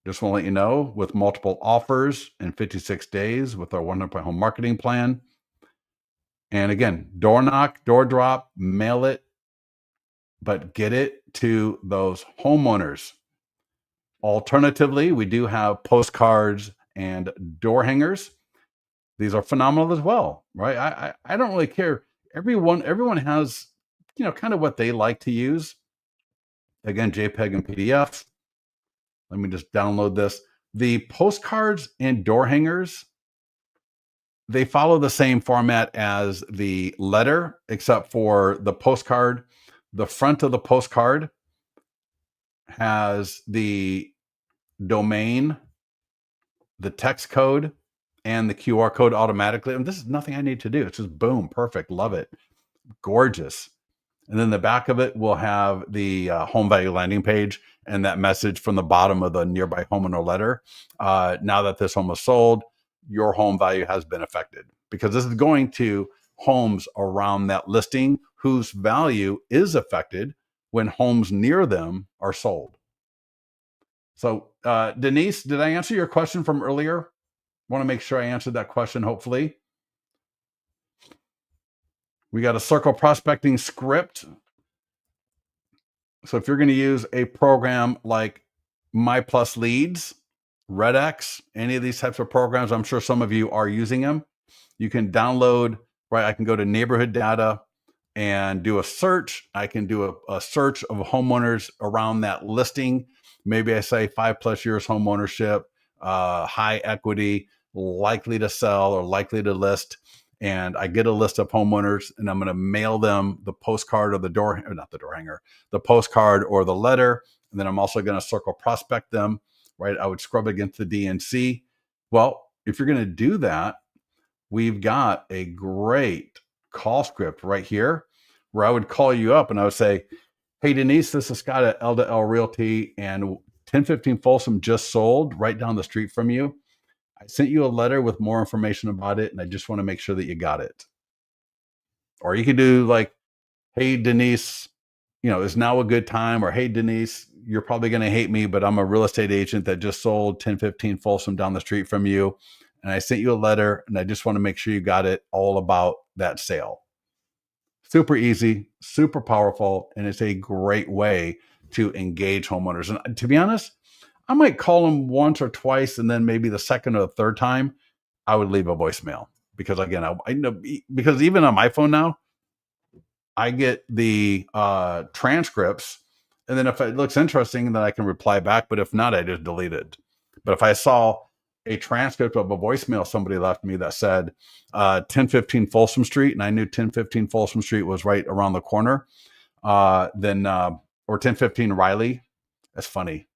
Just want to let you know, with multiple offers in 56 days with our 100-point home marketing plan. And again, door knock, door drop, mail it, but get it to those homeowners. Alternatively, we do have postcards and door hangers. These are phenomenal as well, right? I don't really care. Everyone has, kind of what they like to use. Again, JPEG and PDF. Let me just download this. The postcards and door hangers, they follow the same format as the letter, except for the postcard. The front of the postcard has the domain, the text code, and the QR code automatically. And this is nothing I need to do. It's just boom, perfect, love it, gorgeous. And then the back of it will have the home value landing page and that message from the bottom of the nearby homeowner letter. Now that this home is sold, your home value has been affected, because this is going to homes around that listing whose value is affected when homes near them are sold. So, Denise, did I answer your question from earlier? Want to make sure I answered that question, hopefully. We got a circle prospecting script. So if you're going to use a program like My Plus Leads, RedX, any of these types of programs, I'm sure some of you are using them. You can download, right? I can go to neighborhood data and do a search. I can do a search of homeowners around that listing. Maybe I say 5+ years home ownership, high equity, likely to sell or likely to list. And I get a list of homeowners, and I'm going to mail them the postcard or not the door hanger, the postcard or the letter. And then I'm also going to circle prospect them, right? I would scrub against the DNC. Well, if you're going to do that, we've got a great call script right here where I would call you up and I would say, hey, Denise, this is Scott at L2L Realty, and 1015 Folsom just sold right down the street from you. I sent you a letter with more information about it, and I just want to make sure that you got it. Or you could do like, hey, Denise, is now a good time? Or hey, Denise, you're probably going to hate me, but I'm a real estate agent that just sold 1015 Folsom down the street from you. And I sent you a letter, and I just want to make sure you got it, all about that sale. Super easy, super powerful, and it's a great way to engage homeowners. And to be honest, I might call them once or twice, and then maybe the second or the third time, I would leave a voicemail, because again, I know, because even on my phone now, I get the transcripts, and then if it looks interesting, then I can reply back. But if not, I just delete it. But if I saw a transcript of a voicemail somebody left me that said 1015 Folsom Street, and I knew 1015 Folsom Street was right around the corner, or 1015 Riley, that's funny.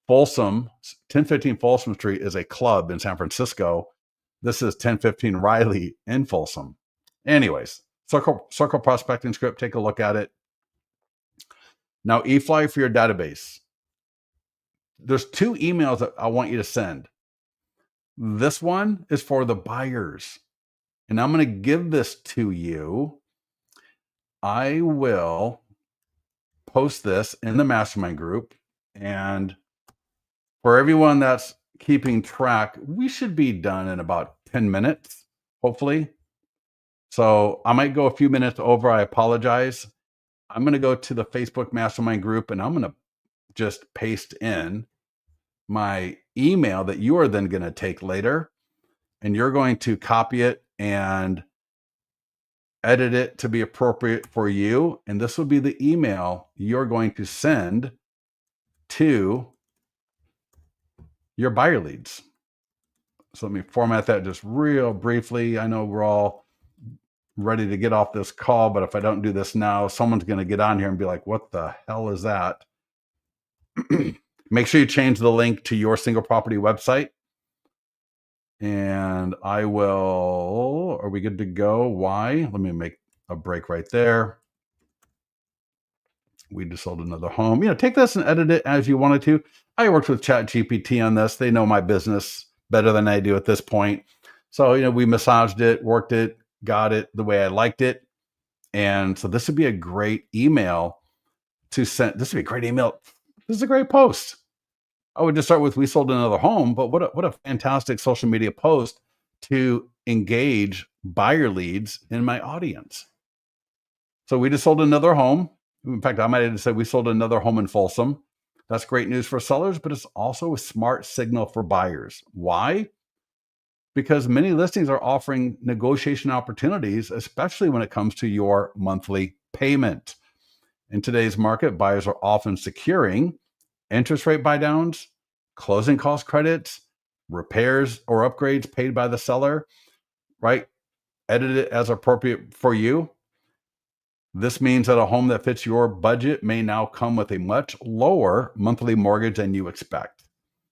Folsom, 1015 Folsom Street is a club in San Francisco. This is 1015 Riley in Folsom. Anyways, circle prospecting script, take a look at it. Now, eFly for your database. There's 2 emails that I want you to send. This one is for the buyers, and I'm going to give this to you. I will post this in the mastermind group, and for everyone that's keeping track, we should be done in about 10 minutes, hopefully. So I might go a few minutes over. I apologize. I'm going to go to the Facebook mastermind group, and I'm going to just paste in my email that you are then going to take later, and you're going to copy it and edit it to be appropriate for you. And this will be the email you're going to send to your buyer leads. So let me format that just real briefly. I know we're all ready to get off this call, but if I don't do this now, someone's going to get on here and be like, what the hell is that? Make sure you change the link to your single property website. And are we good to go? Why? Let me make a break right there. We just sold another home. Take this and edit it as you wanted to. I worked with ChatGPT on this. They know my business better than I do at this point. So, we massaged it, worked it, got it the way I liked it. And so this would be a great email to send. This would be a great email. This is a great post. I would just start with, we sold another home, but what a fantastic social media post to engage buyer leads in my audience. So we just sold another home. In fact, I might have said we sold another home in Folsom. That's great news for sellers, but it's also a smart signal for buyers. Why? Because many listings are offering negotiation opportunities, especially when it comes to your monthly payment. In today's market, buyers are often securing interest rate buy downs, closing cost credits, repairs or upgrades paid by the seller, right? Edit it as appropriate for you. This means that a home that fits your budget may now come with a much lower monthly mortgage than you expect.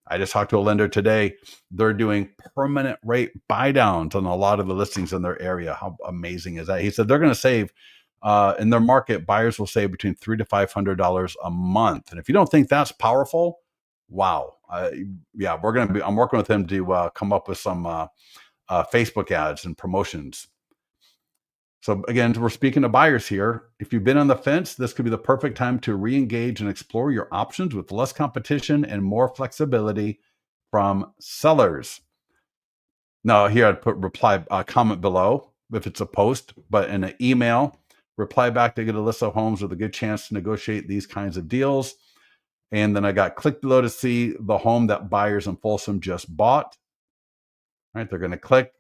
I just talked to a lender today. They're doing permanent rate buy downs on a lot of the listings in their area. How amazing is that? He said they're going to save in their market. Buyers will save between $300 to $500 a month. And if you don't think that's powerful, wow. Yeah, I'm working with him to come up with some Facebook ads and promotions. So again, we're speaking to buyers here. If you've been on the fence, this could be the perfect time to re-engage and explore your options with less competition and more flexibility from sellers. Now here I'd put reply comment below if it's a post, but in an email, reply back to get a list of homes with a good chance to negotiate these kinds of deals. And then I got click below to see the home that buyers in Folsom just bought. All right, they're going to click,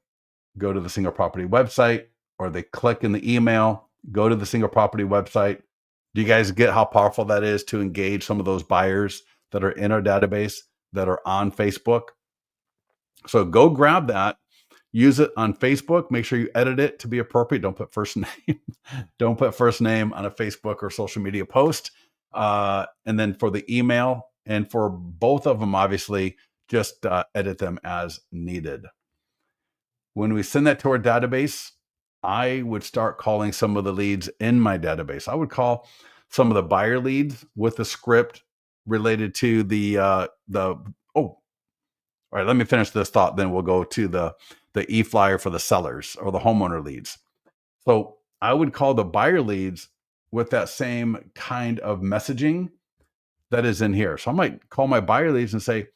go to the single property website, or they click in the email, go to the single property website. Do you guys get how powerful that is to engage some of those buyers that are in our database that are on Facebook? So go grab that, use it on Facebook. Make sure you edit it to be appropriate. Don't put first name. Don't put first name on a Facebook or social media post. And then for the email and for both of them, obviously, just edit them as needed. When we send that to our database, I would start calling some of the leads in my database. I would call some of the buyer leads with the script related to all right, let me finish this thought, then we'll go to the e-flyer for the sellers or the homeowner leads. So I would call the buyer leads with that same kind of messaging that is in here. So I might call my buyer leads and say,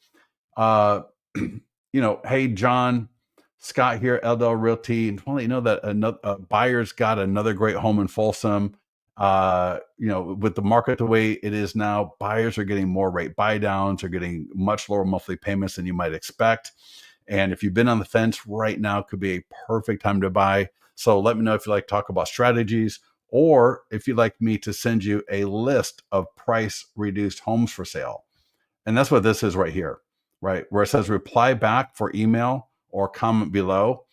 hey, John, Scott here, LDL Realty, and want to let you know that another buyer's got another great home in Folsom. With the market the way it is now, buyers are getting more rate buy downs, are getting much lower monthly payments than you might expect. And if you've been on the fence right now, could be a perfect time to buy. So let me know if you like to talk about strategies, or if you'd like me to send you a list of price reduced homes for sale. And that's what this is right here, right? Where it says reply back for email or comment below,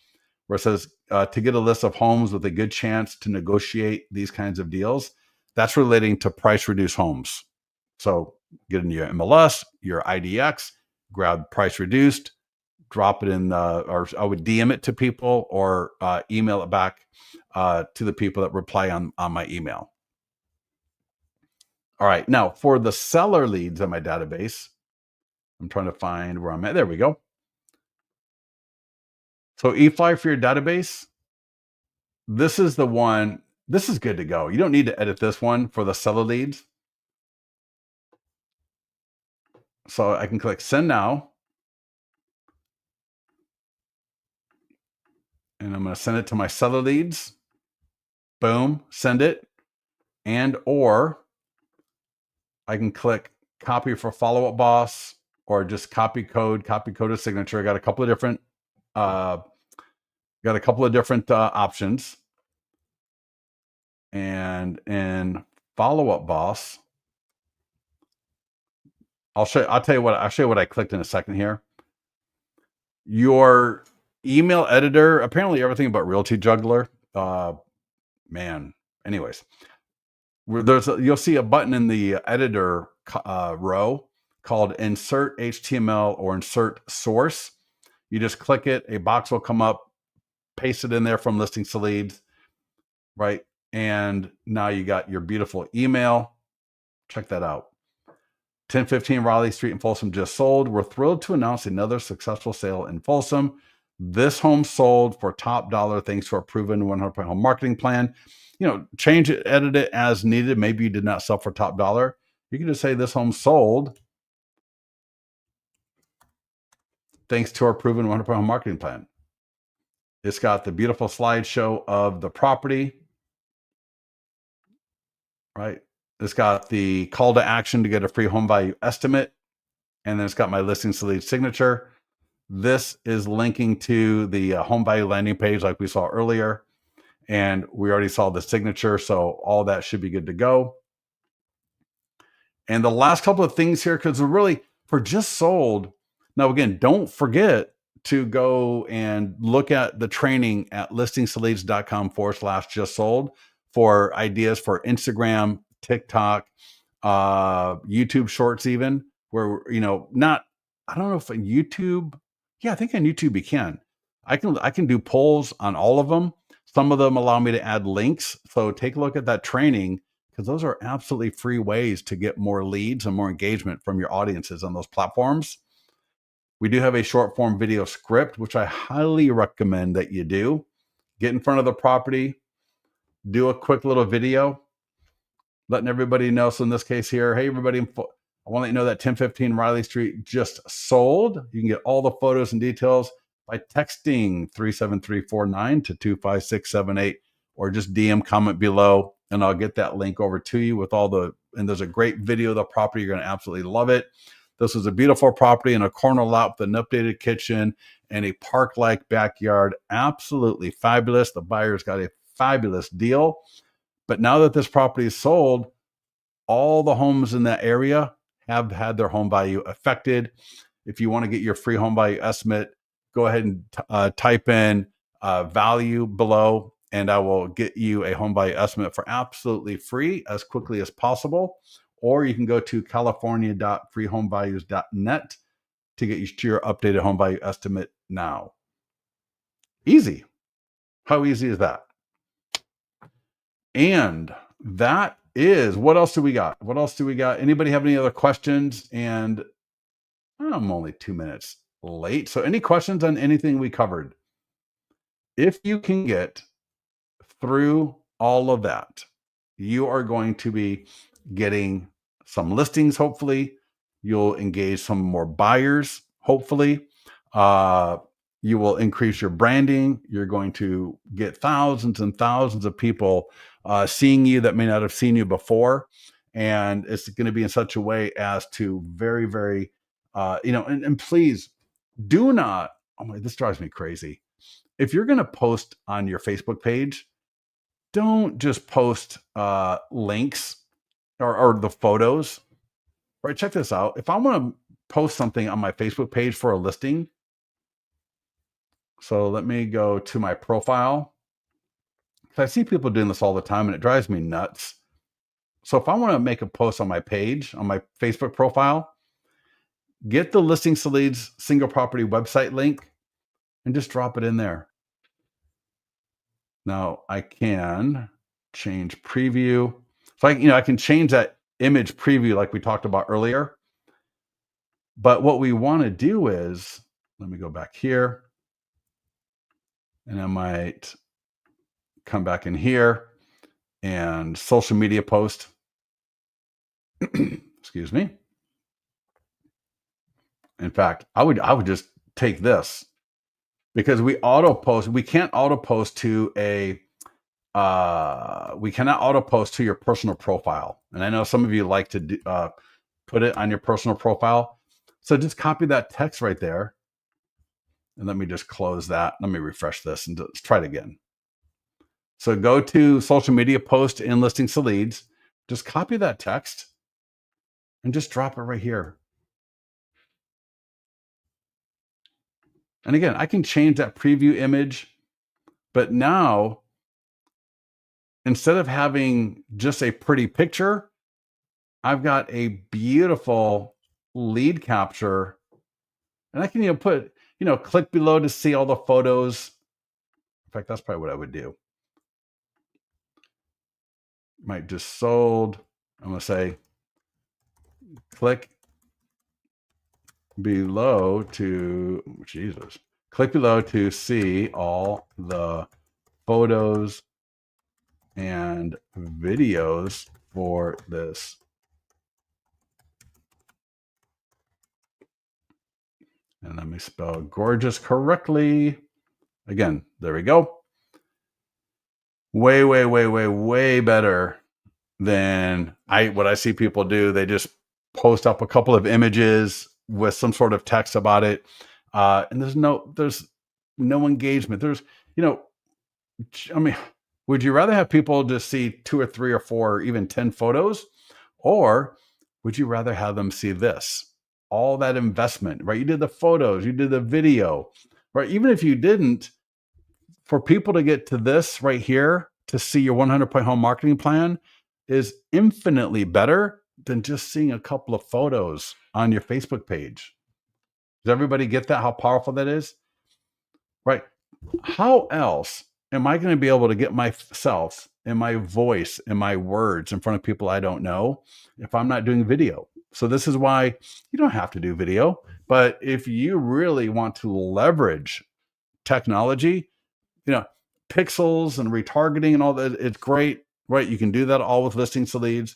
where it says to get a list of homes with a good chance to negotiate these kinds of deals. That's relating to price reduced homes. So get in your MLS, your IDX, grab price reduced, drop it in, or I would DM it to people or email it back to the people that reply on my email. All right, now for the seller leads in my database, I'm trying to find where I'm at. There we go. So eFly for your database, this is the one. This is good to go. You don't need to edit this one for the seller leads. So I can click send now. And I'm going to send it to my seller leads. Boom, send it. And or I can click copy for follow-up boss, or just copy code to signature. I got a couple of different options. And in follow-up boss, I'll show you what I clicked in a second here. Your email editor, apparently everything but Realty Juggler. Anyways, you'll see a button in the editor row called insert HTML or insert source. You just click it, a box will come up, paste it in there from listings to leads, right? And now you got your beautiful email. Check that out. 1015 Raleigh Street in Folsom just sold. We're thrilled to announce another successful sale in Folsom. This home sold for top dollar thanks to our proven 100% home marketing plan. Change it, edit it as needed. Maybe you did not sell for top dollar. You can just say this home sold thanks to our proven 100% home marketing plan. It's got the beautiful slideshow of the property, right? It's got the call to action to get a free home value estimate. And then it's got my listing lead signature. This is linking to the home value landing page like we saw earlier. And we already saw the signature. So all that should be good to go. And the last couple of things here, because we're really for just sold. Now, again, don't forget to go and look at the training at listingsleads.com/just sold for ideas for Instagram, TikTok, YouTube shorts, even where, not, I don't know if on YouTube. Yeah, I think on YouTube you can. I can do polls on all of them. Some of them allow me to add links. So take a look at that training, because those are absolutely free ways to get more leads and more engagement from your audiences on those platforms. We do have a short form video script, which I highly recommend that you do. Get in front of the property, do a quick little video, letting everybody know. So in this case here, hey, everybody, I want to let you know that 1015 Riley Street just sold. You can get all the photos and details by texting 37349 to 25678, or just DM comment below, and I'll get that link over to you with and there's a great video of the property. You're going to absolutely love it. This is a beautiful property in a corner lot with an updated kitchen and a park-like backyard. Absolutely fabulous. The buyer's got a fabulous deal. But now that this property is sold, all the homes in that area have had their home value affected. If you want to get your free home value estimate, go ahead and type in value below, and I will get you a home value estimate for absolutely free as quickly as possible. Or you can go to california.freehomevalues.net to get your updated home value estimate now. Easy. How easy is that? And that is, what else do we got? Anybody have any other questions? And I'm only 2 minutes late. So any questions on anything we covered? If you can get through all of that, you are going to be getting some listings. Hopefully you'll engage some more buyers. Hopefully you will increase your branding. You're going to get thousands and thousands of people seeing you that may not have seen you before. And it's going to be in such a way as to very, very, and please do not, this drives me crazy. If you're going to post on your Facebook page, don't just post links or the photos. Right? Check this out. If I want to post something on my Facebook page for a listing, so let me go to my profile. I see people doing this all the time and it drives me nuts. So if I want to make a post on my page, on my Facebook profile, get the Listings to Leads single property website link and just drop it in there. Now I can change preview. So I can change that image preview like we talked about earlier. But what we want to do is, let me go back here, and I might come back in here and social media post. Excuse me. In fact, I would just take this, because we can't auto post to we cannot auto post to your personal profile. And I know some of you like to put it on your personal profile. So just copy that text right there. And let me just close that. Let me refresh this and let's try it again. So go to social media post in Listings to Leads. Just copy that text and just drop it right here. And again, I can change that preview image, but now instead of having just a pretty picture, I've got a beautiful lead capture, and I can put, click below to see all the photos. In fact, that's probably what I would do. Might just sold. I'm going to say click below to, click below to see all the photos and videos for this And let me spell gorgeous correctly. Again, there we go. Way, way, way, way, way better than what I see people do. They just post up a couple of images with some sort of text about it. And there's no engagement. You know, I mean, would you rather have people just see two or three or four or even 10 photos? Or would you rather have them see this? All that investment, right? You did the photos, you did the video, right? Even if you didn't, for people to get to this right here to see your 100-point home marketing plan is infinitely better than just seeing a couple of photos on your Facebook page. Does everybody get that? How powerful that is? Right? How else am I going to be able to get myself and my voice and my words in front of people I don't know if I'm not doing video? So this is why you don't have to do video, but if you really want to leverage technology, you know, pixels and retargeting and all that, it's great, right? You can do that all with listings to leads.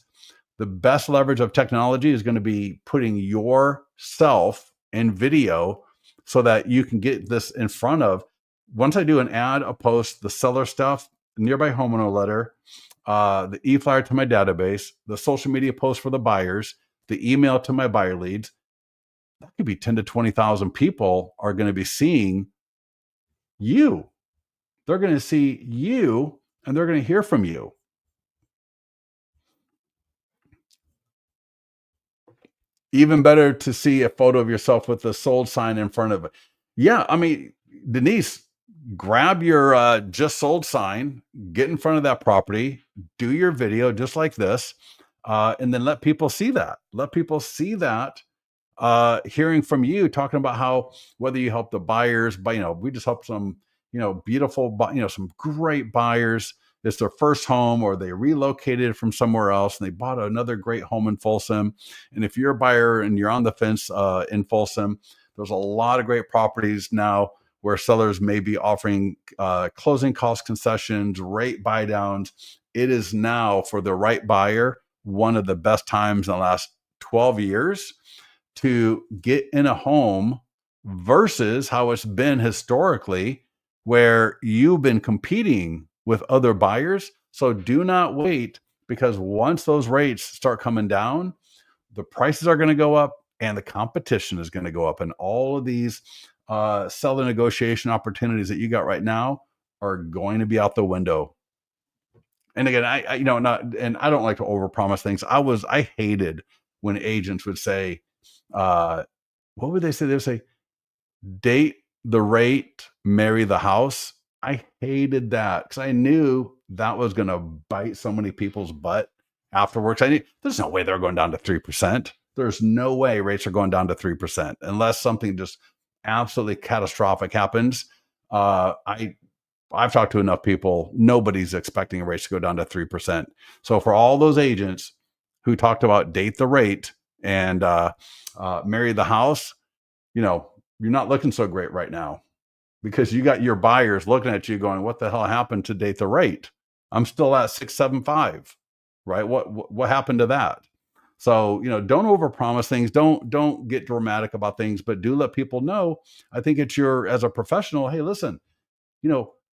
The best leverage of technology is going to be putting yourself in video so that you can get this in front of. Once I do an ad, a post, the seller stuff, nearby homeowner letter, the e-flyer to my database, the social media post for the buyers, the email to my buyer leads, that could be 10 to 20,000 people are going to be seeing you. They're going to see you and they're going to hear from you. Even better to see a photo of yourself with the sold sign in front of it. Yeah, I mean, Denise, grab your just sold sign, get in front of that property, do your video just like this, and then let people see that. Let people see that, hearing from you talking about how whether you help the buyers, but we just helped some beautiful, some great buyers. It's their first home or they relocated from somewhere else and they bought another great home in Folsom. And if you're a buyer and you're on the fence in Folsom, there's a lot of great properties now where sellers may be offering closing cost concessions, rate buy downs. It is now, for the right buyer, one of the best times in the last 12 years to get in a home versus how it's been historically, where you've been competing with other buyers. So do not wait, because once those rates start coming down, the prices are going to go up and the competition is going to go up. And all of these seller negotiation opportunities that you got right now are going to be out the window. And again, I not, and I don't like to overpromise things. I hated when agents would say, what would they say? They would say, date the rate, marry the house. I hated that because I knew that was going to bite so many people's butt afterwards. I knew there's no way they're going down to 3%. There's no way rates are going down to 3% unless something just absolutely catastrophic happens. I've talked to enough people. Nobody's expecting rates to go down to 3%. So for all those agents who talked about date the rate and marry the house, you're not looking so great right now, because you got your buyers looking at you going, what the hell happened to date the rate? I'm still at 675, right? What happened to that? So, don't overpromise things. Don't get dramatic about things, but do let people know. I think it's as a professional, hey, listen,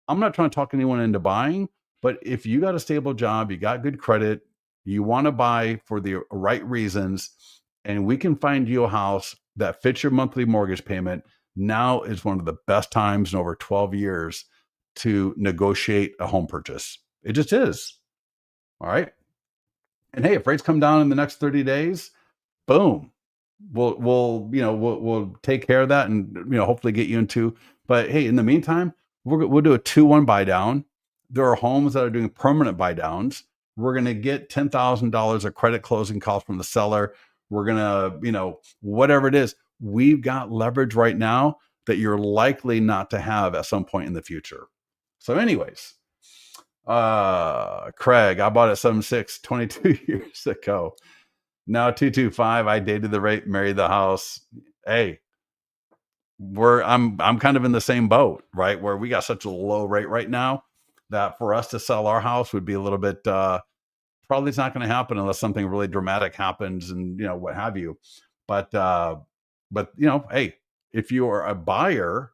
I'm not trying to talk anyone into buying, but if you got a stable job, you got good credit, you want to buy for the right reasons, and we can find you a house that fits your monthly mortgage payment, now is one of the best times in over 12 years to negotiate a home purchase. It just is. All right. And hey, if rates come down in the next 30 days, boom, we'll take care of that and hopefully get you into. But hey, in the meantime, we'll do a 2-1 buy down. There are homes that are doing permanent buy downs. We're going to get $10,000 of credit closing costs from the seller. We're going to, whatever it is, we've got leverage right now that you're likely not to have at some point in the future. So anyways, Craig, I bought at 7.6 22 years ago. Now 2.25. I dated the rate, married the house. Hey, I'm kind of in the same boat, right? Where we got such a low rate right now that for us to sell our house would be a little bit probably it's not going to happen unless something really dramatic happens and what have you. But hey, if you are a buyer,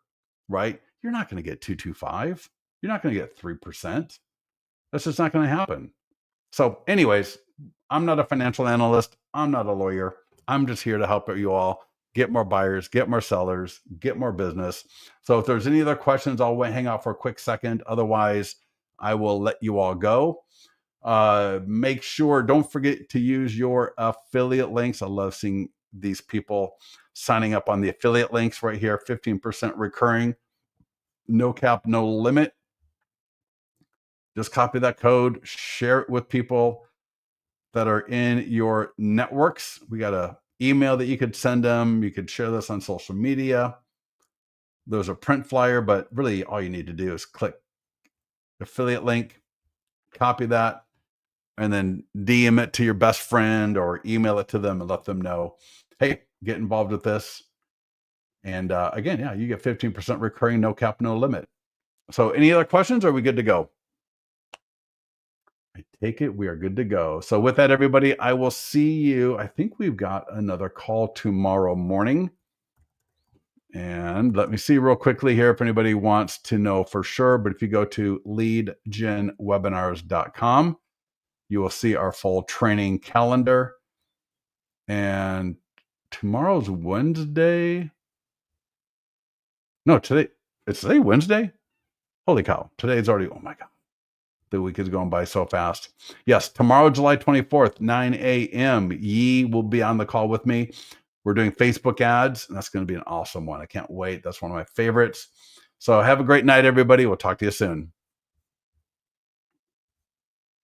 right, you're not going to get 225. You're not going to get 3%. That's just not going to happen. So, anyways, I'm not a financial analyst. I'm not a lawyer. I'm just here to help you all get more buyers, get more sellers, get more business. So, if there's any other questions, I'll hang out for a quick second. Otherwise, I will let you all go. Make sure, don't forget to use your affiliate links. I love seeing these people signing up on the affiliate links right here. 15% recurring, no cap, no limit. Just copy that code, share it with people that are in your networks. We got an email that you could send them. You could share this on social media. There's a print flyer, but really all you need to do is click affiliate link, copy that, and then DM it to your best friend or email it to them and let them know, hey, get involved with this. And again, yeah, you get 15% recurring, no cap, no limit. So any other questions? Or are we good to go? I take it we are good to go. So with that, everybody, I will see you. I think we've got another call tomorrow morning. And let me see real quickly here if anybody wants to know for sure. But if you go to leadgenwebinars.com, you will see our full training calendar. And tomorrow's Wednesday. No, it's today Wednesday? Holy cow. Today's already, oh my God. The week is going by so fast. Yes, tomorrow, July 24th, 9 a.m. Yi will be on the call with me. We're doing Facebook ads, and that's going to be an awesome one. I can't wait. That's one of my favorites. So have a great night, everybody. We'll talk to you soon.